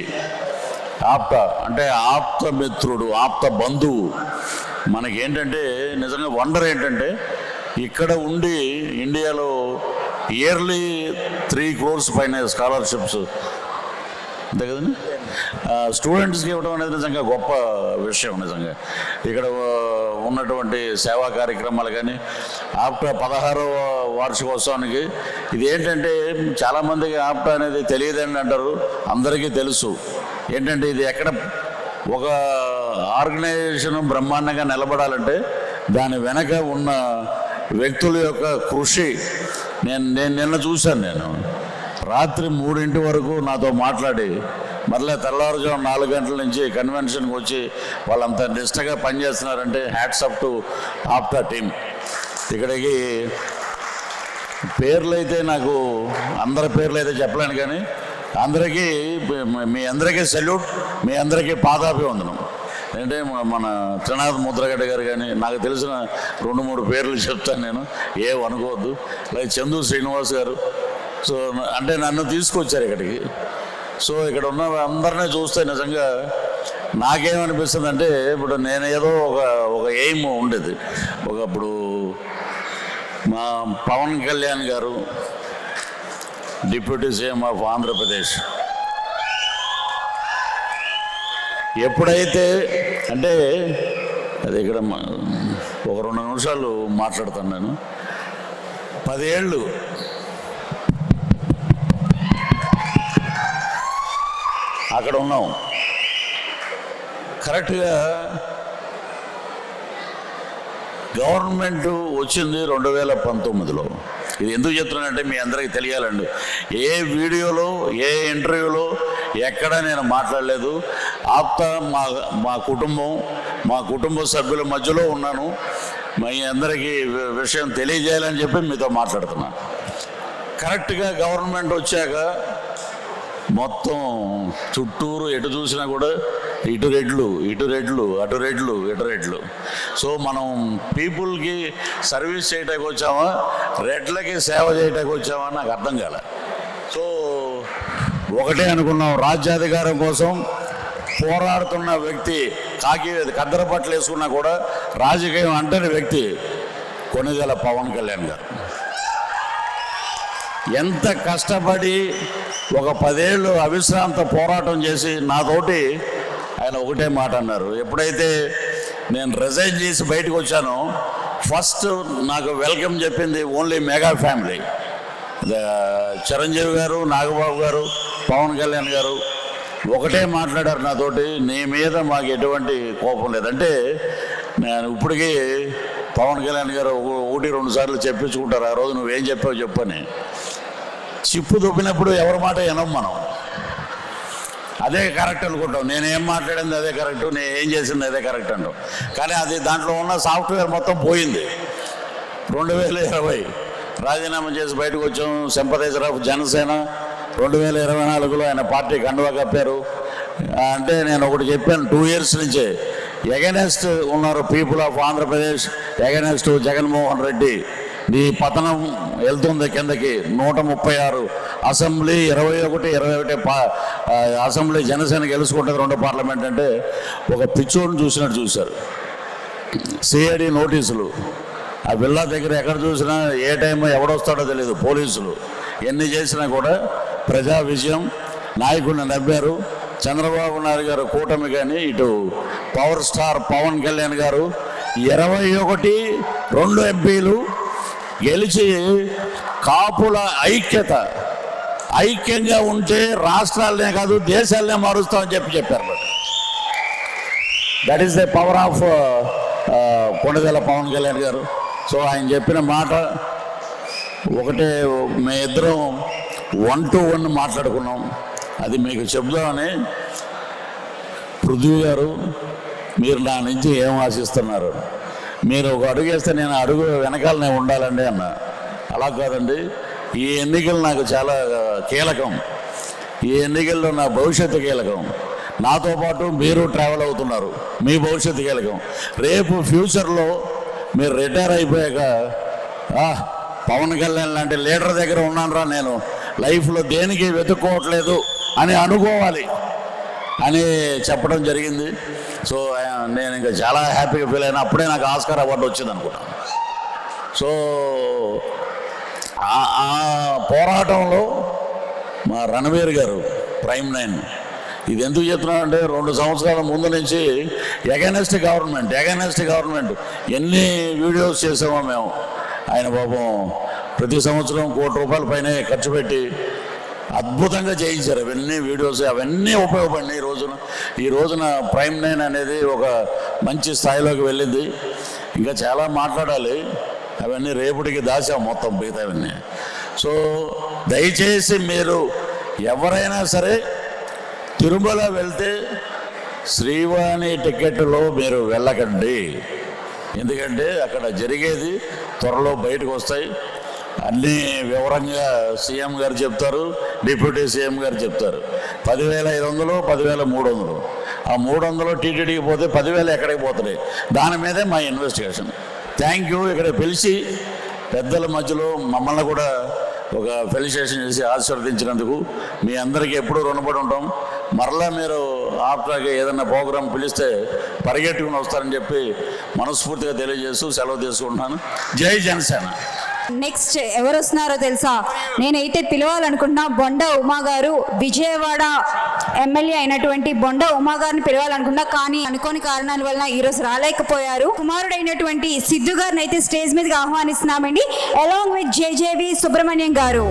ఆప్తా అంటే ఆప్త మిత్రుడు, ఆప్త బంధువు. మనకేంటంటే నిజంగా వండర్ ఏంటంటే ఇక్కడ ఉండి ఇండియాలో ఇయర్లీ 3 crores పైన స్కాలర్షిప్స్ అంతే కదండి స్టూడెంట్స్కి ఇవ్వడం అనేది నిజంగా గొప్ప విషయం. నిజంగా ఇక్కడ ఉన్నటువంటి సేవా కార్యక్రమాలు కానీ ఆప్టా 16వ వార్షికోత్సవానికి ఇది ఏంటంటే చాలామందికి ఆప్టా అనేది తెలియదని అంటారు, అందరికీ తెలుసు. ఏంటంటే ఇది ఎక్కడ ఒక ఆర్గనైజేషన్ బ్రహ్మాండంగా నిలబడాలంటే దాని వెనక ఉన్న వ్యక్తుల యొక్క కృషి. నేను నిన్న చూశాను, నేను రాత్రి 3 వరకు నాతో మాట్లాడి మరలా తెల్లవారుజాము 4 గంటల నుంచి కన్వెన్షన్కి వచ్చి వాళ్ళంతా నిష్టగా పనిచేస్తున్నారంటే హ్యాట్స్ అప్ టు ఆప్టా టీమ్. ఇక్కడికి పేర్లు అయితే నాకు అందరి పేర్లు అయితే చెప్పలేను, కానీ అందరికీ మీ అందరికీ సెల్యూట్, మీ అందరికీ పాదాభివందనం. అంటే మన త్రినాథ్ ముద్రగడ్డ గారు కానీ నాకు తెలిసిన 2-3 పేర్లు చెప్తాను నేను, ఏమనుకోవద్దు. అలాగే చందు శ్రీనివాస్ గారు. సో అంటే నన్ను తీసుకొచ్చారు ఇక్కడికి. సో ఇక్కడ ఉన్న అందరినీ చూస్తే నిజంగా నాకేమనిపిస్తుంది అంటే ఇప్పుడు నేను ఏదో ఒక ఎయిమ్ ఉండేది. ఒకప్పుడు మా పవన్ కళ్యాణ్ గారు డిప్యూటీ సీఎం ఆఫ్ ఆంధ్రప్రదేశ్ ఎప్పుడైతే అంటే అది ఇక్కడ ఒక 2 నిమిషాలు మాట్లాడతాను నేను. 10 ఏళ్ళు అక్కడ ఉన్నాం. కరెక్ట్గా గవర్నమెంట్ వచ్చింది 2019లో. ఇది ఎందుకు చెప్తున్నానంటే మీ అందరికీ తెలియాలండి. ఏ వీడియోలో ఏ ఇంటర్వ్యూలో ఎక్కడ నేను మాట్లాడలేదు. ఆప్తా మా కుటుంబ సభ్యుల మధ్యలో ఉన్నాను. మీ అందరికీ విషయం తెలియజేయాలని చెప్పి మీతో మాట్లాడుతున్నాను. కరెక్ట్గా గవర్నమెంట్ వచ్చాక మొత్తం చుట్టూరు ఎటు చూసినా కూడా ఇటు రెడ్లు అటు రెడ్లు. సో మనం పీపుల్కి సర్వీస్ చేయడానికి వచ్చామా, రెడ్లకి సేవ చేయడానికి వచ్చామా నాకు అర్థం కాలే. సో ఒకటే అనుకున్నాం, రాజ్యాధికారం కోసం పోరాడుతున్న వ్యక్తి, కద్దర బట్టలు వేసుకున్నా కూడా రాజకీయం అంటని వ్యక్తి కొణిదెల పవన్ కళ్యాణ్ గారు. ఎంత కష్టపడి ఒక 10 ఏళ్ళు అవిశ్రాంత పోరాటం చేసి నాతోటి ఆయన ఒకటే మాట అన్నారు. ఎప్పుడైతే నేను రిజైన్ చేసి బయటకు వచ్చానో ఫస్ట్ నాకు వెల్కమ్ చెప్పింది ఓన్లీ మెగా ఫ్యామిలీ. చిరంజీవి గారు, నాగబాబు గారు, పవన్ కళ్యాణ్ గారు ఒకటే మాట్లాడారు నాతోటి, నీ మీద మాకు ఎటువంటి కోపం లేదంటే. నేను ఇప్పటికీ పవన్ కళ్యాణ్ గారు 1-2 సార్లు చెప్పించుకుంటారు, ఆ రోజు నువ్వేం చెప్పావు చెప్పని. చిప్పు దుబ్బినప్పుడు ఎవరి మాట వినం మనం, అదే కరెక్ట్ అనుకుంటాం. నేనేం మాట్లాడింది అదే కరెక్ట్, నేను ఏం చేసింది అదే కరెక్ట్ అంటాం. కానీ అది దాంట్లో ఉన్న సాఫ్ట్వేర్ మొత్తం పోయింది. 2020 రాజీనామా చేసి బయటకు వచ్చాం. Sympathiser of Janasena. 2024లో ఆయన పార్టీ కండువా కప్పారు. అంటే నేను ఒకటి చెప్పాను, 2 years నుంచే ఎగనెస్ట్ ఉన్నారు people of Andhra Pradesh, against Jaganmohan Reddy. ఈ పతనం వెళ్తుంది కిందకి. 136 అసెంబ్లీ, 21 అసెంబ్లీ జనసేన గెలుచుకుంటుంది, 2 పార్లమెంట్. అంటే ఒక పిచ్చోడిని చూసినట్టు చూశారు. సిఐడి నోటీసులు ఆ విల్లా దగ్గర ఎక్కడ చూసినా ఏ టైం ఎవడొస్తాడో తెలియదు. పోలీసులు ఎన్ని చేసినా కూడా ప్రజా విజయం. నాయకుడిని నమ్మారు. చంద్రబాబు నాయుడు గారు కూటమి కానీ, ఇటు పవర్ స్టార్ పవన్ కళ్యాణ్ గారు 21-2 ఎంపీలు గెలిచి కాపుల ఐక్యంగా ఉంటే రాష్ట్రాలనే కాదు దేశాలనే మారుస్తామని చెప్పారు. That is the power of Konidela Pavan Kalyan గారు. సో ఆయన చెప్పిన మాట ఒకటే, మే ఇద్దరం 1-to-1 మాట్లాడుకున్నాం. అది మీకు చెప్దామని. పృథ్వీ గారు, మీరు నా నుంచి ఏం ఆశిస్తున్నారు? మీరు ఒక అడుగు వేస్తే నేను అడుగు వెనకాలనే ఉండాలండి అన్న. అలా కాదండి, ఈ ఎన్నికలు నాకు చాలా కీలకం. ఈ ఎన్నికల్లో నా భవిష్యత్తు కీలకం. నాతో పాటు మీరు ట్రావెల్ అవుతున్నారు, మీ భవిష్యత్తు కీలకం. రేపు ఫ్యూచర్లో మీరు రిటైర్ అయిపోయాక పవన్ కళ్యాణ్ లాంటి లీడర్ దగ్గర ఉన్నానురా, నేను లైఫ్లో దేనికి వెతుక్కోవట్లేదు అని అనుకోవాలి అని చెప్పడం జరిగింది. సో నేను ఇంకా చాలా హ్యాపీగా ఫీల్ అయినా. అప్పుడే నాకు ఆస్కార్ అవార్డు వచ్చింది అనుకుంటాను. సో ఆ పోరాటంలో మా రణవీర్ గారు ప్రైమ్ 9 ఇది ఎందుకు చెప్తున్నానంటే 2 సంవత్సరాల ముందు నుంచి ఎగనెస్ట్ గవర్నమెంట్ ఎన్ని వీడియోస్ చేసామో మేము. ఆయన పాపం ప్రతి సంవత్సరం ₹1 కోటి పైన ఖర్చు పెట్టి అద్భుతంగా చేయించారు. అవన్నీ వీడియోస్ అవన్నీ ఉపయోగపడినాయి. ఈ రోజున ప్రైమ్ 9 అనేది ఒక మంచి స్థాయిలోకి వెళ్ళింది. ఇంకా చాలా మాట్లాడాలి, అవన్నీ రేపటికి దాచాం మొత్తం మిగతావన్నీ. సో దయచేసి మీరు ఎవరైనా సరే తిరుమల వెళ్తే శ్రీవాణి టికెట్లో మీరు వెళ్ళకండి. ఎందుకంటే అక్కడ జరిగేది త్వరలో బయటకు వస్తాయి. అన్నీ వివరంగా సీఎం గారు చెప్తారు, డిప్యూటీ సీఎం గారు చెప్తారు. 10,500, 10,300. ఆ 300 టీటీడీకి పోతే 10,000 ఎక్కడికి పోతున్నాయి? దాని మీదే మా ఇన్వెస్టిగేషన్. Thank you. ఇక్కడ పిలిచి పెద్దల మధ్యలో మమ్మల్ని కూడా ఒక ఫెలిసిటేషన్ చేసి ఆశీర్వదించినందుకు మీ అందరికీ ఎప్పుడూ రుణపడి ఉంటాం. మరలా మీరు ఆఫ్టర్గా ఏదైనా ప్రోగ్రాం పిలిస్తే పరిగెట్టుకుని వస్తారని చెప్పి మనస్ఫూర్తిగా తెలియజేస్తూ సెలవు తీసుకుంటున్నాను. జై జనసేన. నెక్స్ట్ ఎవరు వస్తున్నారో తెలుసా? నేనైతే పిలవాలనుకుంటున్నా బొండ ఉమా గారు, విజయవాడ ఎమ్మెల్యే అయినటువంటి బొండ ఉమా గారిని పిలవాలనుకున్నా, కానీ అనుకోని కారణాల వలన ఈరోజు రాలేకపోయారు. కుమారుడైనటువంటి సిద్ధు గారిని అయితే స్టేజ్ మీదకి ఆహ్వానిస్తున్నామండి, అలాంగ్ విత్ జేజేవి సుబ్రహ్మణ్యం గారు.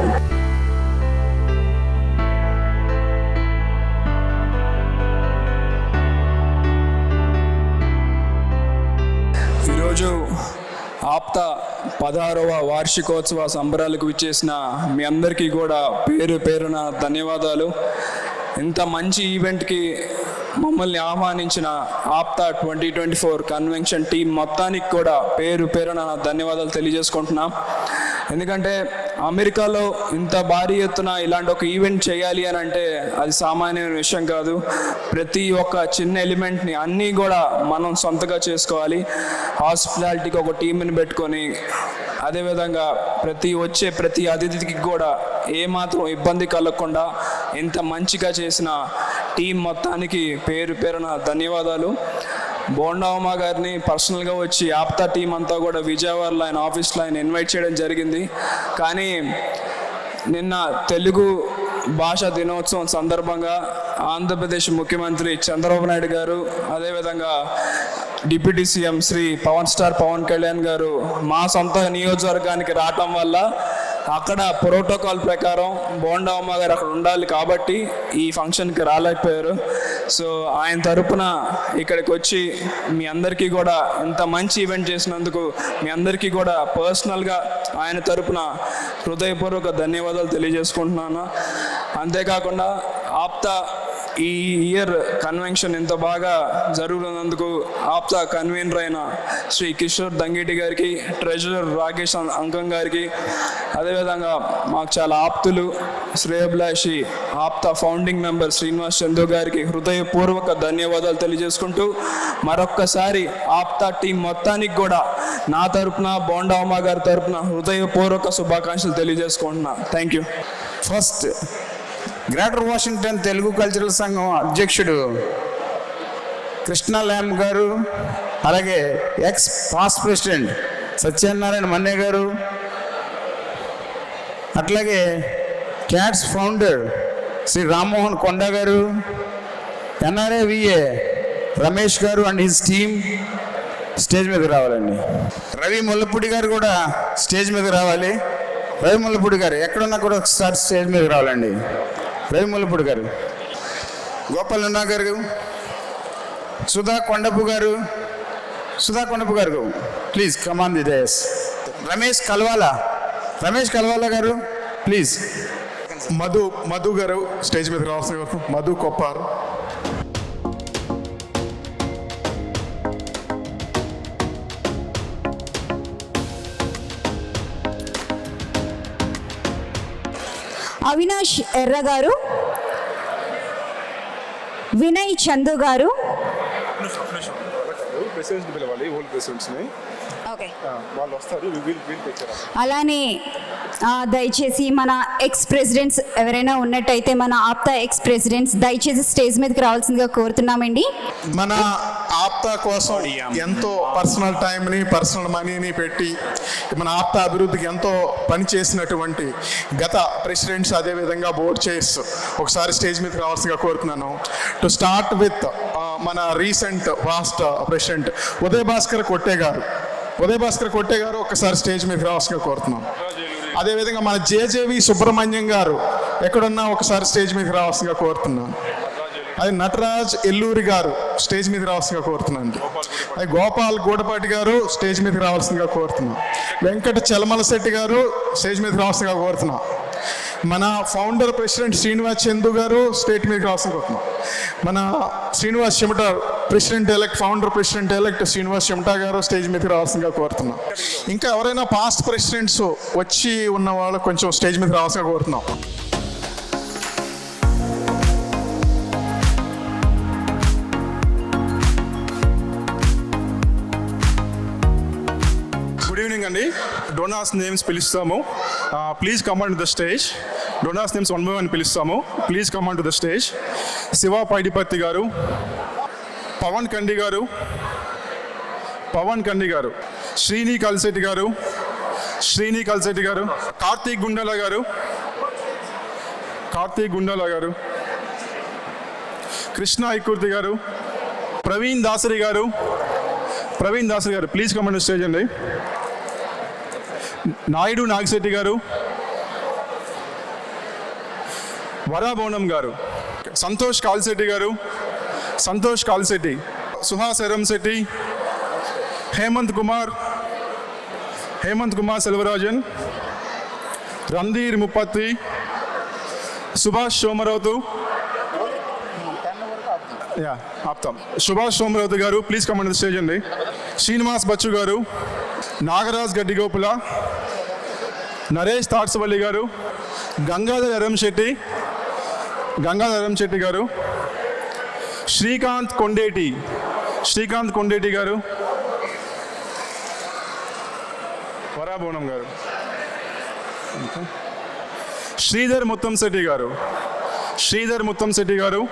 ఈరోజు ఆప్తా 16వ వార్షికోత్సవ సంబరాలకు విచ్చేసిన మీ అందరికీ కూడా పేరు పేరున ధన్యవాదాలు. ఇంత మంచి ఈవెంట్కి మమ్మల్ని ఆహ్వానించిన ఆప్తా 2024 కన్వెన్షన్ టీం మొత్తానికి కూడా పేరు పేరున ధన్యవాదాలు తెలియజేసుకుంటున్నాం. ఎందుకంటే అమెరికాలో ఇంత భారీ ఎత్తున ఇలాంటి ఒక ఈవెంట్ చేయాలి అని అంటే అది సామాన్యమైన విషయం కాదు. ప్రతి ఒక్క చిన్న ఎలిమెంట్ని అన్నీ కూడా మనం సొంతగా చేసుకోవాలి. హాస్పిటాలిటీకి ఒక టీంని పెట్టుకొని, అదేవిధంగా ప్రతి అతిథికి కూడా ఏమాత్రం ఇబ్బంది కలగకుండా ఇంత మంచిగా చేసిన టీం మొత్తానికి పేరు పేరున ధన్యవాదాలు. బోండా ఉమా గారిని పర్సనల్గా వచ్చి ఆప్తా టీం అంతా కూడా విజయవాడలో ఆయన ఆఫీస్లో ఆయన ఇన్వైట్ చేయడం జరిగింది. కానీ నిన్న తెలుగు భాషా దినోత్సవం సందర్భంగా ఆంధ్రప్రదేశ్ ముఖ్యమంత్రి చంద్రబాబు నాయుడు గారు, అదేవిధంగా డిప్యూటీ సీఎం శ్రీ పవన్ కళ్యాణ్ గారు మా సొంత నియోజకవర్గానికి రావటం వల్ల అక్కడ ప్రోటోకాల్ ప్రకారం బోండా ఉమా గారు అక్కడ ఉండాలి కాబట్టి ఈ ఫంక్షన్కి రాలేకపోయారు. సో ఆయన తరపున ఇక్కడికి వచ్చి మీ అందరికీ కూడా ఇంత మంచి ఈవెంట్ చేసినందుకు మీ అందరికీ కూడా పర్సనల్గా ఆయన తరపున హృదయపూర్వక ధన్యవాదాలు తెలియజేసుకుంటున్నాను. అంతేకాకుండా ఆప్తా ఈ ఇయర్ కన్వెన్షన్ ఇంత బాగా జరుగుతున్నందుకు ఆప్తా కన్వీనర్ అయిన శ్రీ కిషోర్ దంగేటి గారికి, ట్రెజరర్ రాకేష్ అంకం గారికి, అదేవిధంగా మాకు చాలా ఆప్తులు శ్రేయభిలాషి ఆప్తా ఫౌండింగ్ మెంబర్ శ్రీనివాస్ చందు గారికి హృదయపూర్వక ధన్యవాదాలు తెలియజేసుకుంటూ మరొక్కసారి ఆప్తా టీం మొత్తానికి కూడా నా తరపున బోండా ఉమా గారి తరపున హృదయపూర్వక శుభాకాంక్షలు తెలియజేసుకుంటున్నా. Thank you. First Greater Washington Telugu cultural సంఘం అధ్యక్షుడు కృష్ణ ల్యామ్ గారు, అలాగే ex past president Satyanarayana Manne garu, అట్లాగే క్యాట్స్ ఫౌండర్ శ్రీ రామ్మోహన్ కొండ గారు, ఎన్ఆర్ఏవిఏ రమేష్ గారు అండ్ హిస్ టీమ్ స్టేజ్ మీద రావాలండి. రవి ముల్లపూడి గారు కూడా స్టేజ్ మీద రావాలి. రవి ముల్లపూడి గారు ఎక్కడున్నా కూడా ఒకసారి స్టేజ్ మీద రావాలండి. రవి ముల్లపూడి గారు, గోపాల్ నున్నా గారు, Sudha Kondapu garu please come on the dais. Ramesh Kalvala garu please. Madhu గారు స్టేజ్ మీద రావాల్సిన మధు కొప్పారు. అవినాష్ ఎర్ర గారు, వినయ్ చందు గారు, అలానే దయచేసి మన ఎక్స్ ప్రెసిడెంట్స్ ఎవరైనా ఉన్నట్టయితే మన ఆప్తా ఎక్స్ ప్రెసిడెంట్స్ దయచేసి స్టేజ్ మీదకి రావాల్సిందిగా కోరుతున్నామండి. మన ఆప్తా కోసం ఎంతో పర్సనల్ టైంని, పర్సనల్ మనీని పెట్టి మన ఆప్తా అభివృద్ధికి ఎంతో పనిచేసినటువంటి గత ప్రెసిడెంట్స్, అదేవిధంగా బోర్డ్ చైర్స్ ఒకసారి స్టేజ్ మీదకి రావాల్సిందిగా కోరుతున్నాను. టు స్టార్ట్ విత్ మన recent past president Uday Bhaskar కొట్టే గారు ఒకసారి స్టేజ్ మీదకి రావాల్సిందిగా కోరుతున్నాం. అదేవిధంగా మన జేజేవి సుబ్రహ్మణ్యం గారు ఎక్కడున్నా ఒకసారి స్టేజ్ మీదకి రావాల్సిందిగా కోరుతున్నాను. అది నటరాజ్ ఎల్లూరి గారు స్టేజ్ మీదకి రావాల్సిందిగా కోరుతున్నాను. అది గోపాల్ గూడపాటి గారు స్టేజ్ మీదకి రావాల్సిందిగా కోరుతున్నాం. వెంకట చలమల శెట్టి గారు స్టేజ్ మీదకి రావాల్సిందిగా కోరుతున్నాం. మన ఫౌండర్ ప్రెసిడెంట్ శ్రీనివాస్ చందు గారు స్టేట్ మీదకి రావాల్సిందిగా కోరుతున్నాం. మన శ్రీనివాస్ చెమట ఫౌండర్ ప్రెసిడెంట్ ఎలెక్ట్ శ్రీనివాస్ చెమటా గారు స్టేజ్ మీదకి రావాల్సిందిగా కోరుతున్నాం. ఇంకా ఎవరైనా పాస్ట్ ప్రెసిడెంట్స్ వచ్చి ఉన్న వాళ్ళు కొంచెం స్టేజ్ మీదకి రావాల్సిందిగా కోరుతున్నాం. గుడ్ ఈవినింగ్ అండి. డోనార్స్ నేమ్స్ పిలుస్తాము. Please come on to the stage. Donors names 1 by 1 పిలుస్తాము. Please come on to the stage. Shiva Paidipatti garu, Pavan కండి గారు, శ్రీని కల్సెట్టి గారు, కార్తీక్ గుండాల గారు, కృష్ణ ఐకుర్తి గారు, ప్రవీణ్ దాసరి గారు please come on to stage అండి. నాయుడు నాగశెట్టి గారు, వరాబోనం గారు, సంతోష్ కాల్శెట్టి, సుహాస్ ఎరంశెట్టి, హేమంత్ కుమార్ సెల్వరాజన్, రంధీర్ ముప్పత్తి, సుభాష్ సోమరావుతు గారు please come on the stage అండి. శ్రీనివాస్ బచ్చు గారు, నాగరాజ్ గడ్డిగోపుల, నరేష్ తాడ్సవల్లి గారు, గంగాధర్ ఎరంశెట్టి గారు, శ్రీకాంత్ కొండేటి గారు, వరాబోనం గారు, శ్రీధర్ ముత్తంశెట్టి గారు,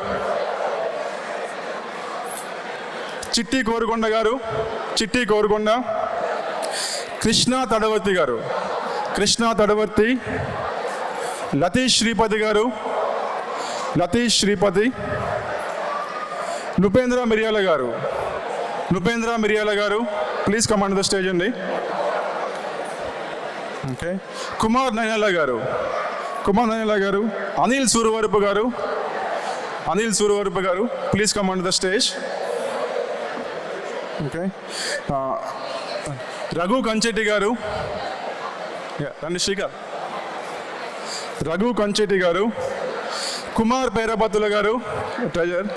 చిట్టి కోరుకొండ, కృష్ణా తడవర్తి, లతీష్ శ్రీపతి, నుపేంద్ర మిరియాల గారు, please come on the stage అండి. ఓకే, కుమార్ నైనాల గారు, అనిల్ సూరవరపు గారు, please come on the stage. Okay, Raghu Kanchetti గారు, రండి శ్రీకాంత్. రఘు కంచెట్టి గారు, కుమార్ పేరబత్తుల గారు, ట్రెజర్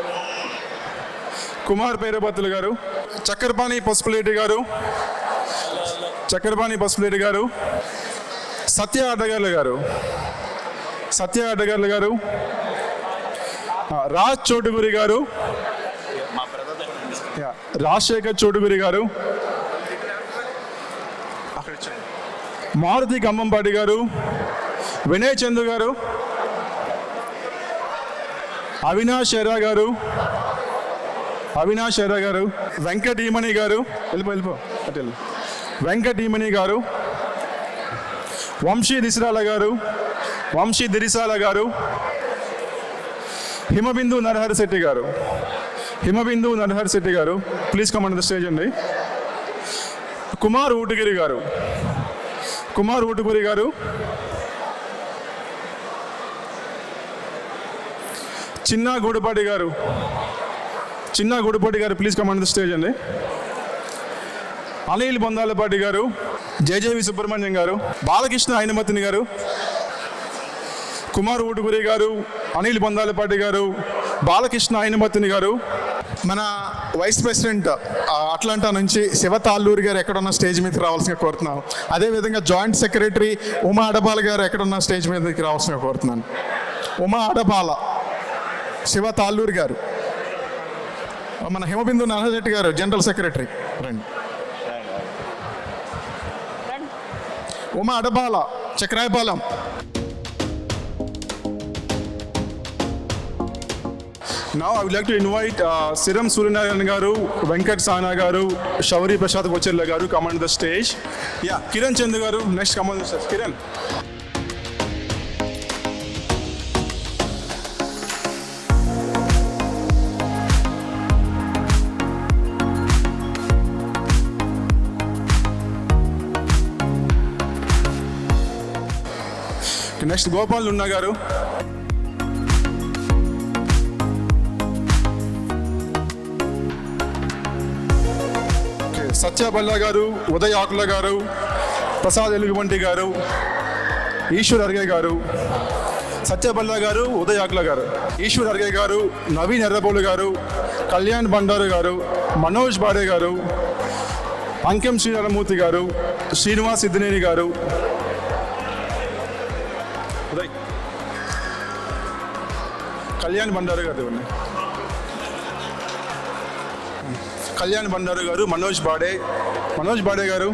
చక్కెరపాణి పసుపులేటి గారు, సత్య అడ్డగార్ల గారు, రాజ్ చోటుగురి గారు, రాజశేఖర్ చోటుగురి గారు, మారుతి ఖమ్మంపాటి గారు, వినయ్ చందు గారు, అవినాష్ ఎర్రా గారు, వెంకటీమణి గారు, వంశీ దిరిసాల గారు, హిమబిందు నరహరి శెట్టి గారు, please come on the stage అండి. కుమార్ ఊటుగిరి గారు, చిన్న గూడుపాటి గారు, please come on the stage అండి. అనిల్ బొందాలపాటి గారు, జేజేవి సుబ్రహ్మణ్యం గారు, బాలకృష్ణ అయినమతిని గారు, కుమార్ ఊటుగురి గారు, అనిల్ బొందాలపాటి గారు, బాలకృష్ణ అయినమతిని గారు. మన వైస్ ప్రెసిడెంట్ అట్లాంటా నుంచి శివ తాళ్ళూరి గారు ఎక్కడున్న స్టేజ్ మీదకి రావాల్సిందిగా కోరుతున్నాను. అదేవిధంగా జాయింట్ సెక్రటరీ ఉమా అడబాల గారు ఎక్కడున్న స్టేజ్ మీదకి రావాల్సిందిగా కోరుతున్నాను. ఉమా అడబాల, శివ తాళ్ళూరి గారు, మన హిమబిందు నరహరెడ్డి గారు జనరల్ సెక్రటరీ రండి. Uma Adabala, Chakrayapalem. Now I would like to invite Siram Suryanarayan garu, Venkat Sana garu, Shauri Prasad Vocherla garu come on the stage. Yeah, Kiran Chandu garu, next come on the stage. Kiran. Next Gopal Lunna garu. సత్యబల్లా గారు, ఉదయ్ ఆకుల గారు, ప్రసాద్ ఎలుగుబంటి గారు, ఈశ్వర్ అర్గే గారు, సత్యబల్లా గారు, ఉదయ్ ఆకుల గారు, ఈశ్వర్ అర్గే గారు, నవీన్ ఎర్రబోలు గారు, కళ్యాణ్ బండారు గారు, మనోజ్ బాడే గారు, అంకెం శ్రీరామూర్తి గారు, శ్రీనివాస్ సిద్ధినేని గారు, ఉదయ్ కళ్యాణ్ బండారు గారు, మనోజ్ బాడే గారు,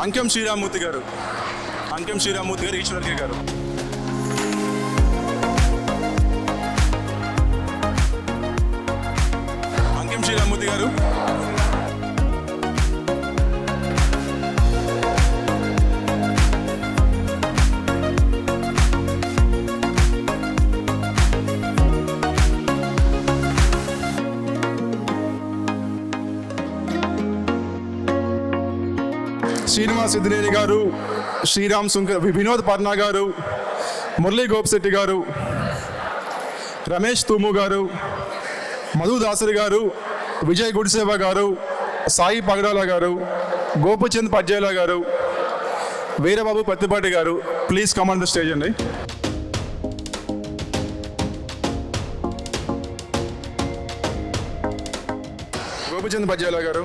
అంకెం శ్రీరామూర్తి గారు, ఈశ్వర్కి గారు. అంకెం శ్రీరామూర్తి గారు, శ్రీనివాస్ సిద్ధినేని గారు, శ్రీరామ్ సుంకర్, వినోద్ పర్నా గారు, మురళీ గోపిశెట్టి గారు, రమేష్ తూము గారు, మధు దాసరి గారు, విజయ్ గుడిసేవ గారు, సాయి పగడాల గారు, గోపిచంద్ పజ్జేలా గారు, వీరబాబు పత్తిపాటి గారు, please come on the stage అండి. గోపిచంద్ పజ్జేలా గారు,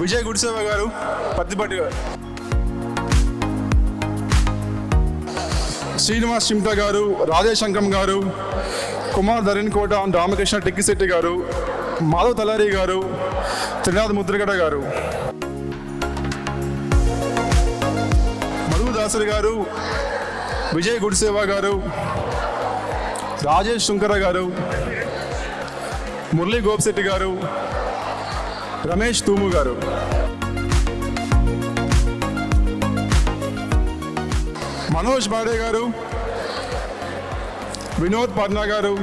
విజయ్ గుడిసేవ గారు, పత్తిపాటి గారు, శ్రీనివాస్ చిమ్టా గారు, రాజేశంకరం గారు, కుమార్ ధరణికోట, రామకృష్ణ టెక్కిశెట్టి గారు, మాధవ్ తలారి గారు, త్రినాథ్ ముద్రగడ గారు, మధు దాసరి గారు, విజయ్ గుడిసేవ గారు, రాజేష్ శుంకర గారు, మురళీ గోపిశెట్టి గారు, రమేష్ తూము గారు, మనోజ్ బాడే గారు, వినోద్ పర్నా గారు,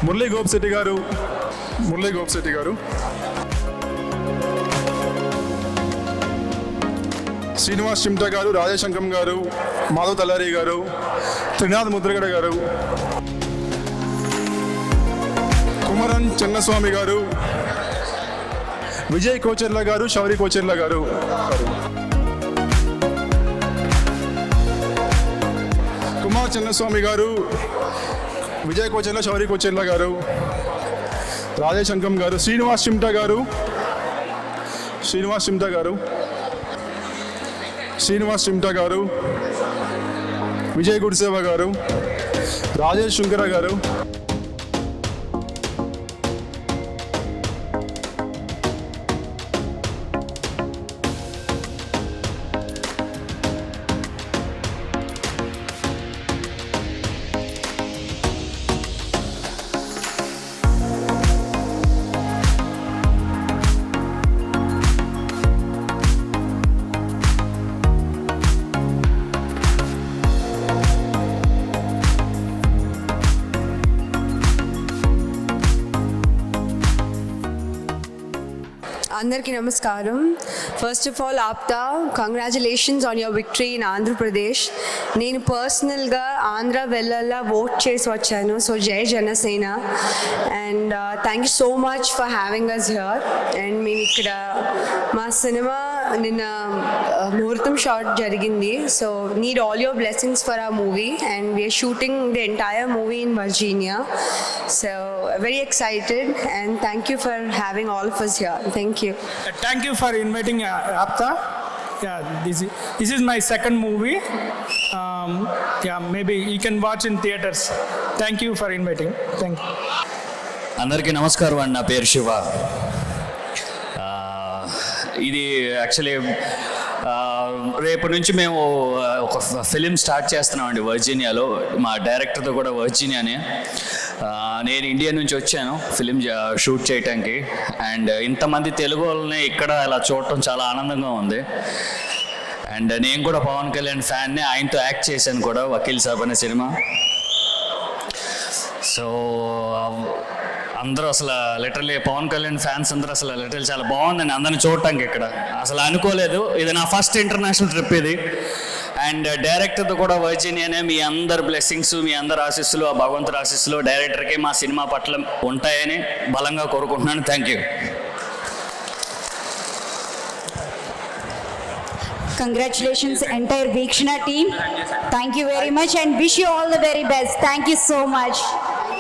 మురళీ గోపిశెట్టి గారు, శ్రీనివాస్ చిమ్టా గారు, రాజేశంకరం గారు, మాధవ్ తలారి గారు, త్రినాథ్ ముద్రగడ గారు, కుమరన్ చెన్నస్వామి గారు, విజయ్ కోచెర్ల గారు, శౌరి కోచెర్ల గారు, కుమార్ చెన్నస్వామి గారు, విజయ్ కోచెర్ల, శౌరి కోచెర్ల గారు, రాజేశంకరం గారు, శ్రీనివాస్ చిమ్టా గారు, విజయ్ గుడిసేవ గారు, రాజేష్ శుంకర గారు, అందరికీ నమస్కారం. First of all APTA, congratulations on your victory in Andhra Pradesh. నేను పర్సనల్గా ఆంధ్ర వెళ్ళాలా ఓట్ చేసి వచ్చాను. So Jai Janasena. And thank you so much for having us here. And మేము ఇక్కడ మా సినిమా నిన్న ముహూర్తం షాట్ జరిగింది. So need all your blessings for our movie, and we are shooting the entire movie in Virginia. So very excited, and thank you for having all of us here. Thank you. Thank you for inviting Apta. Yeah, this is my second movie. Yeah, maybe you can watch in theaters. Thank you for inviting. Thank you. అందరికీ నమస్కారం అండి. నా పేరు శివ. ఇది actually రేపు నుంచి మేము ఒక ఫిలిం స్టార్ట్ చేస్తున్నామండి వర్జీనియాలో. మా డైరెక్టర్తో కూడా వర్జీనియానే. నేను ఇండియా నుంచి వచ్చాను ఫిలిం షూట్ చేయటానికి. అండ్ ఇంతమంది తెలుగు వాళ్ళని ఇక్కడ అలా చూడటం చాలా ఆనందంగా ఉంది. అండ్ నేను కూడా పవన్ కళ్యాణ్ ఫ్యాన్ని, ఆయనతో యాక్ట్ చేశాను కూడా వకీల్ సాబ్ అనే సినిమా. సో అందరూ అసలు లిటరలీ పవన్ కళ్యాణ్ ఫ్యాన్స్ అందరూ అసలు లిటరలీ చాలా బాగుందండి అందరిని చూడటానికి. ఇక్కడ అసలు అనుకోలేదు. ఇది నా ఫస్ట్ ఇంటర్నేషనల్ ట్రిప్ ఇది. అండ్ డైరెక్టర్తో కూడా వర్జీనియానే. మీ అందరు బ్లెస్సింగ్స్, మీ అందరు ఆశీస్సులు, ఆ భగవంతుడి ఆశీస్సులు డైరెక్టర్కి మా సినిమా పట్ల ఉంటాయని బలంగా కోరుకుంటున్నాను. Thank you. Congratulations entire Veekshana team. Thank you very much and wish you all the very best. Thank you so much.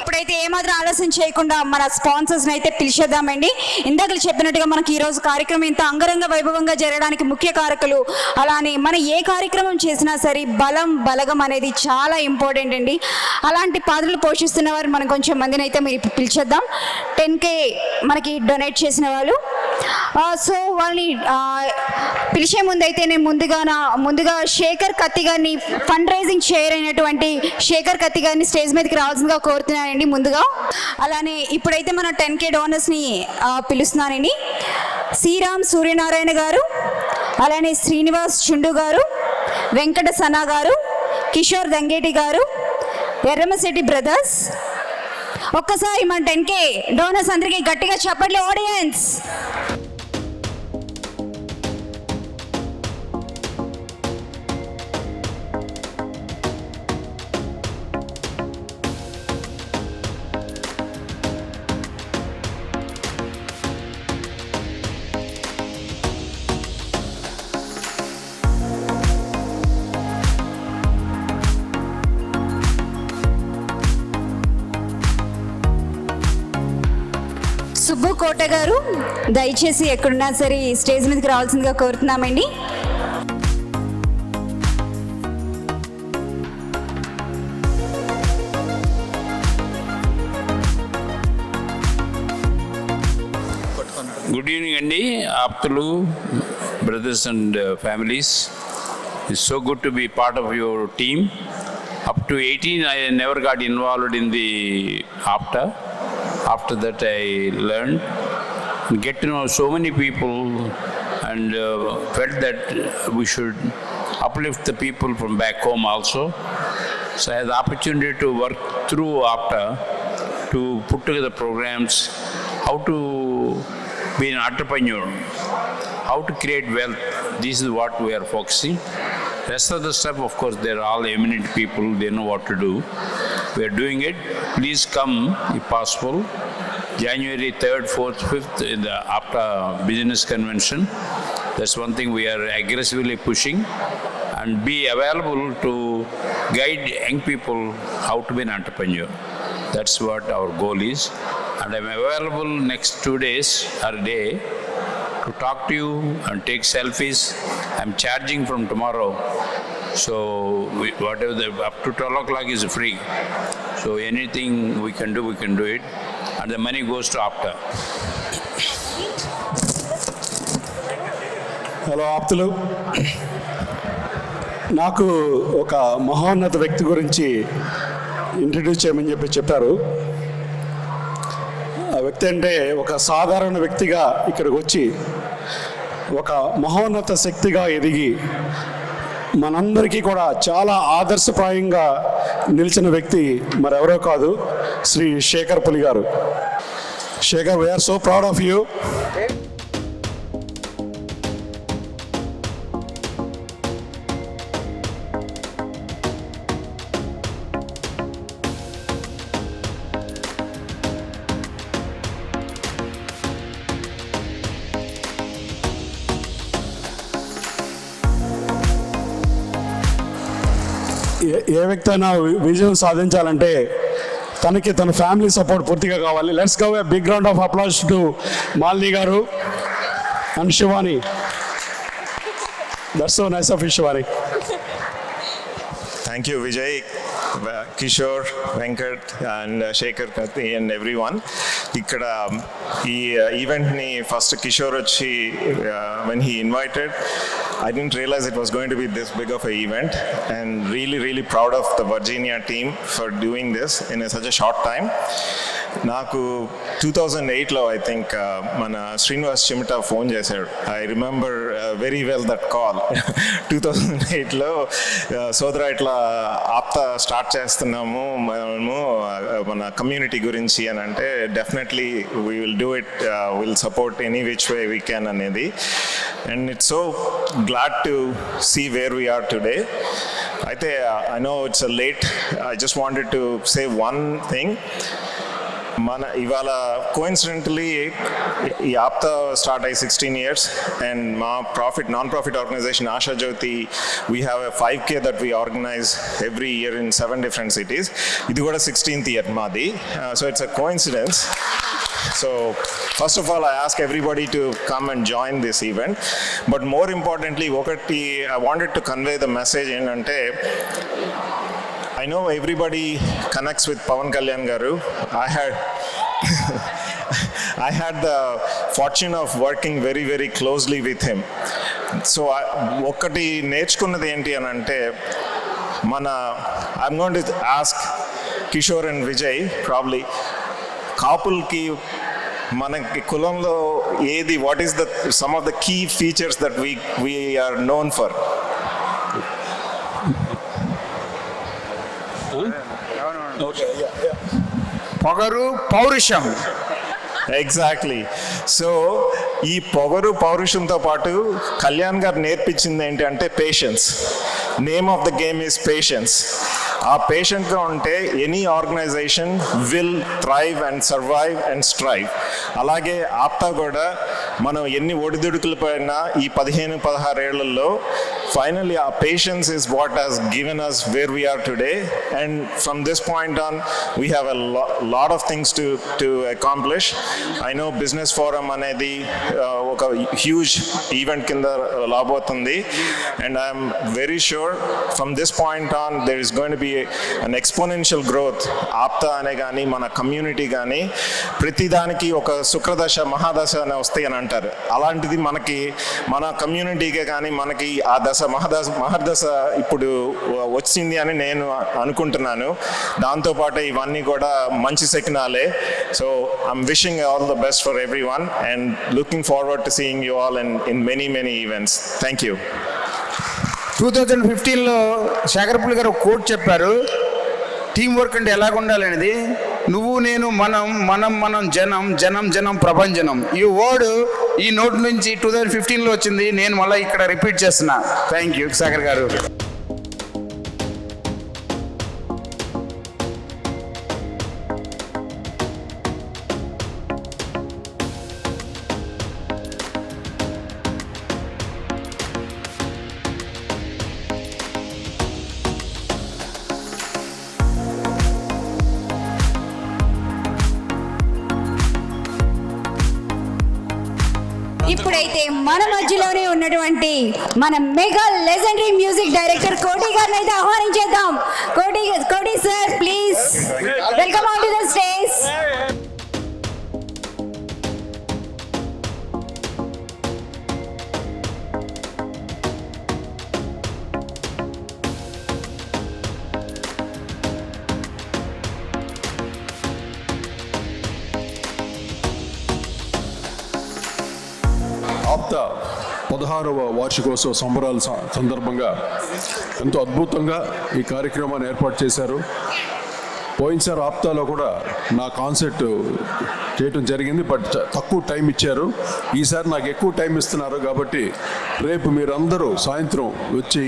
ఇప్పుడైతే ఏమాత్రం ఆలస్యం చేయకుండా మన స్పాన్సర్స్ని అయితే పిలిచేద్దామండి. ఇందాక చెప్పినట్టుగా మనకి ఈరోజు కార్యక్రమం ఇంత అంగరంగ వైభవంగా జరగడానికి ముఖ్య కారకులు, అలానే మన ఏ కార్యక్రమం చేసినా సరే బలగం అనేది చాలా ఇంపార్టెంట్ అండి. అలాంటి పాత్రలు పోషిస్తున్న వారు మనం కొంచెం మందిని అయితే మీరు పిలిచేద్దాం. 10K మనకి డొనేట్ చేసిన వాళ్ళు. సో వాళ్ళని పిలిచే ముందైతే నేను ముందుగా శేఖర్ కత్తి గారిని, ఫండ్ రైజింగ్ చైర్ అయినటువంటి శేఖర్ కత్తి గారిని స్టేజ్ మీదకి రావాల్సిందిగా కోరుతున్నానండి ముందుగా. అలానే ఇప్పుడైతే మన 10K డోనర్స్ని పిలుస్తున్నానండి. శ్రీరామ్ సూర్యనారాయణ గారు, అలానే శ్రీనివాస్ చుండు గారు, వెంకట సనా గారు, కిషోర్ దంగేటి గారు, ఎర్రమశెట్టి బ్రదర్స్. ఒక్కసారి మన 10K డోనర్స్ అందరికీ గట్టిగా చప్పట్లు ఆడియన్స్. సుబ్బు కోట గారు దయచేసి ఎక్కడున్నా సరే స్టేజ్ మీదకి రావాల్సిందిగా కోరుతున్నామండి. గుడ్ ఈవినింగ్ అండి ఆప్తులు, brothers and families. It's so good to be part of your team. Up to 18, I never got involved in the APTA. After that, I learned and get to know so many people and felt that we should uplift the people from back home also. So I had the opportunity to work through APTA to put together programs, how to be an entrepreneur, how to create wealth. This is what we are focusing. Rest of the stuff, of course, they're all eminent people. They know what to do. We are doing it. Please come, if possible, January 3rd, 4th, 5th in the APTA Business Convention. That's one thing we are aggressively pushing, and be available to guide young people how to be an entrepreneur. That's what our goal is. And I'm available next 2 days or a day to talk to you and take selfies. I'm charging from tomorrow. So whatever up to 12 o'clock is free. So anything we can do it. And the money goes to APTA. Hello ఆప్తులు, నాకు ఒక మహోన్నత వ్యక్తి గురించి introduce చేయమని చెప్పారు. ఆ వ్యక్తి అంటే ఒక సాధారణ వ్యక్తిగా ఇక్కడికి వచ్చి ఒక మహోన్నత శక్తిగా ఎదిగి మనందరికీ కూడా చాలా ఆదర్శప్రాయంగా నిలిచిన వ్యక్తి మరెవరో కాదు, Shri Shekar Puli garu. Shekar, we're so proud of you. ఏ వ్యక్తి అయినా విజయం సాధించాలంటే తనకి తన ఫ్యామిలీ సపోర్ట్ పూర్తిగా కావాలి. Let's give a big round of applause to Malini garu and Shivani. That's so nice of you, Shivani. Thank you, Vijay, Kishore, Venkat, and Shekhar Kati, and everyone. Ikkada ee event ni first Kishore vachi when he invited, I didn't realize it was going to be this big of an event, and really proud of the Virginia team for doing this in such a short time. నాకు 2008లో I think మన Srinivas Chimita phone చేశాడు. I remember very well that call. 2008లో సోదరా ఇట్లా APTA start చేస్తున్నాము మనము మన community గురించి అని అంటే, definitely we will do it, will support any which way we can అనేది. And it's so glad to see where we are today. అయితే I know it's late, I just wanted to say one thing. మన ఇవాళ coincidentally ఈ APTA start అయ్యి 16 years, and మా non profit organization Asha Jyoti, we have a 5K that we organize every year in 7 different cities. ఇది కూడా 16th year మాది. So it's a coincidence. So first of all, I ask everybody to come and join this event. But more importantly, ఒకటి I wanted to convey the message ఏంటంటే, I know everybody connects with Pawan Kalyan Garu. I had the fortune of working very closely with him. So ఒకటి నేర్చుకున్నది ఏంటి అని అంటే, I'm going to ask Kishore and Vijay probably, కాపుల్కి మనకి కులంలో ఏది, what is the some of the key features that we are known for? పొగరు, పౌరుషం. ఎగ్జాక్ట్లీ. సో ఈ పొగరు పౌరుషంతో పాటు కళ్యాణ్ గారు నేర్పించింది ఏంటి అంటే patience. Name of the game is patience. ఆ పేషెంట్గా ఉంటే any organisation will thrive and survive and strive. అలాగే ఆప్తా కూడా మనం ఎన్ని ఒడిదుడుకులు పడినా ఈ 15-16 ఏళ్లలో finally our patience is what has given us where we are today, and from this point on we have a lot of things to accomplish. I know Business Forum anedi oka huge event kinda labotundi, and I am very sure from this point on there is going to be an exponential growth. Aapta ane gaani mana community gaani prati daniki oka sukradasha mahadasha ane vastayi ani antaru. Alantidi manaki mana community ke gaani manaki aa dasha మహర్దశ ఇప్పుడు వచ్చింది అని నేను అనుకుంటున్నాను. దాంతో పాటు ఇవన్నీ కూడా మంచి సిగ్నలే. So I'm wishing all the best for everyone and looking forward to seeing you all in many events. Thank you. 2015లో శేఖరపల్లి గారు కోట్ చెప్పారు, టీం వర్క్ అంటే ఎలాగ ఉండాలి అనేది. నువ్వు నేను మనం మనం మనం జనం జనం జనం ప్రభంజనం. ఈ వర్డ్ ఈ నోట్ నుంచి 2015లో వచ్చింది. నేను మళ్ళీ ఇక్కడ రిపీట్ చేస్తున్నా. థ్యాంక్ యూ శేఖర్ గారు. ఇప్పుడైతే మన మధ్యలోనే ఉన్నటువంటి మన మెగా లెజెండరీ మ్యూజిక్ డైరెక్టర్ కోటి గారిని అయితే ఆహ్వానించేద్దాం. Koti sir, please welcome on to the stage. APTA 16వ వార్షికోత్సవ సంబరాల సందర్భంగా ఎంతో అద్భుతంగా ఈ కార్యక్రమాన్ని ఏర్పాటు చేశారు. పోయినసారి ఆప్తాలో కూడా నా కాన్సెప్ట్ చేయటం జరిగింది, బట్ తక్కువ టైం ఇచ్చారు. ఈసారి నాకు ఎక్కువ టైం ఇస్తున్నారు కాబట్టి రేపు మీరందరూ సాయంత్రం వచ్చి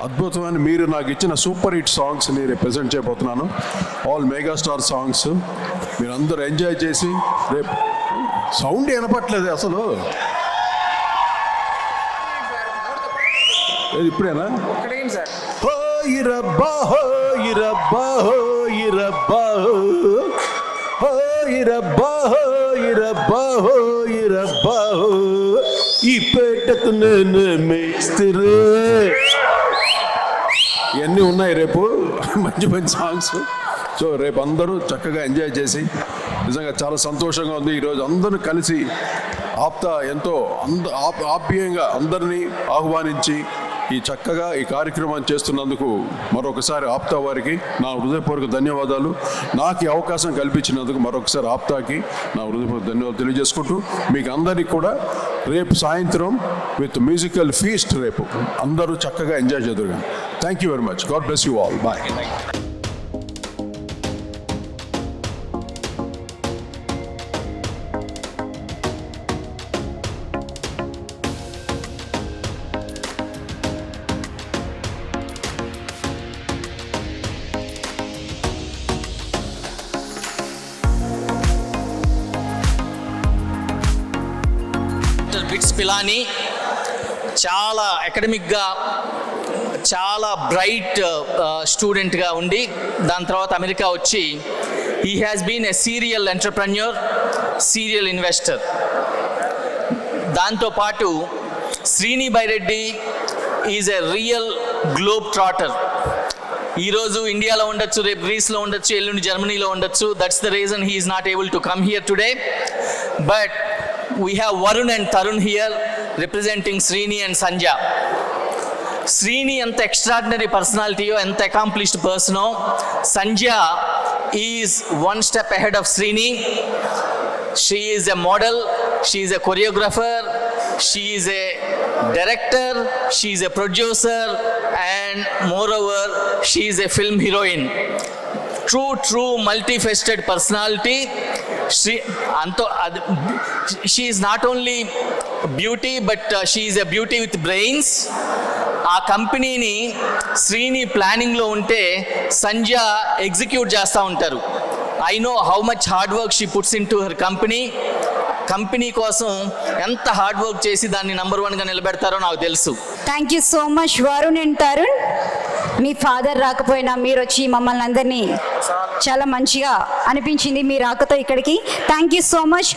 అద్భుతమైన మీరు నాకు ఇచ్చిన సూపర్ హిట్ సాంగ్స్ని రిప్రజెంట్ చేయబోతున్నాను. ఆల్ మెగాస్టార్ సాంగ్స్ మీరందరూ ఎంజాయ్ చేసి రేపు సౌండ్ వినపట్లేదు అసలు. ఇప్పుడేనా? ఈ పేటకు నేను మేస్తిరే. ఇవన్నీ ఉన్నాయి రేపు మంచి మంచి సాంగ్స్. సో రేపు అందరూ చక్కగా ఎంజాయ్ చేసి, నిజంగా చాలా సంతోషంగా ఉంది ఈరోజు అందరూ కలిసి ఆప్తా ఎంతో ఆప్యాయంగా అందరినీ ఆహ్వానించి ఈ చక్కగా ఈ కార్యక్రమాన్ని చేస్తున్నందుకు మరొకసారి ఆప్తా వారికి నా హృదయపూర్వక ధన్యవాదాలు. నాకు ఈ అవకాశం కల్పించినందుకు మరొకసారి ఆప్తాకి నా హృదయపూర్వక ధన్యవాదాలు తెలియజేసుకుంటూ మీకు అందరికీ కూడా రేపు సాయంత్రం విత్ మ్యూజికల్ ఫీస్ట్ రేపు అందరూ చక్కగా ఎంజాయ్ చేదురుగా. Thank you very much. God bless you all. Bye. BITS Pilani చాలా అకాడమిక్గా చాలా బ్రైట్ స్టూడెంట్గా ఉండి దాని తర్వాత అమెరికా వచ్చి he has been a serial entrepreneur, serial investor. దాంతోపాటు Srini Byreddy is a real globe trotter. ఈరోజు ఇండియాలో ఉండొచ్చు, రేపు గ్రీస్లో ఉండొచ్చు, ఎల్లుండి జర్మనీలో ఉండొచ్చు. That's the reason he is not able to come here today. But we have Varun and Tarun here representing Srini and Sanja. Srini anta extraordinary personality o, anta accomplished person o. Sanja is one step ahead of Srini. She is a model, she is a choreographer, she is a director, she is a producer, and moreover she is a film heroine. True multifaceted personality. She is not only beauty, but she is a beauty with brains. ఆ కంపెనీని శ్రీని ప్లానింగ్లో ఉంటే సంజా execute చేస్తూ ఉంటారు. I know how much hard work she puts in to her company కోసం ఎంత hard work చేసి దాన్ని నంబర్ 1గా నిలబెడతారో నాకు తెలుసు. Thank you so much Varun and Tarun. Me father రాకపోయినా మీరు వచ్చి మమ్మల్ని అందరినీ చాలా మంచిగా అనిపించింది మీ రాకతో ఇక్కడికి. Thank you so much.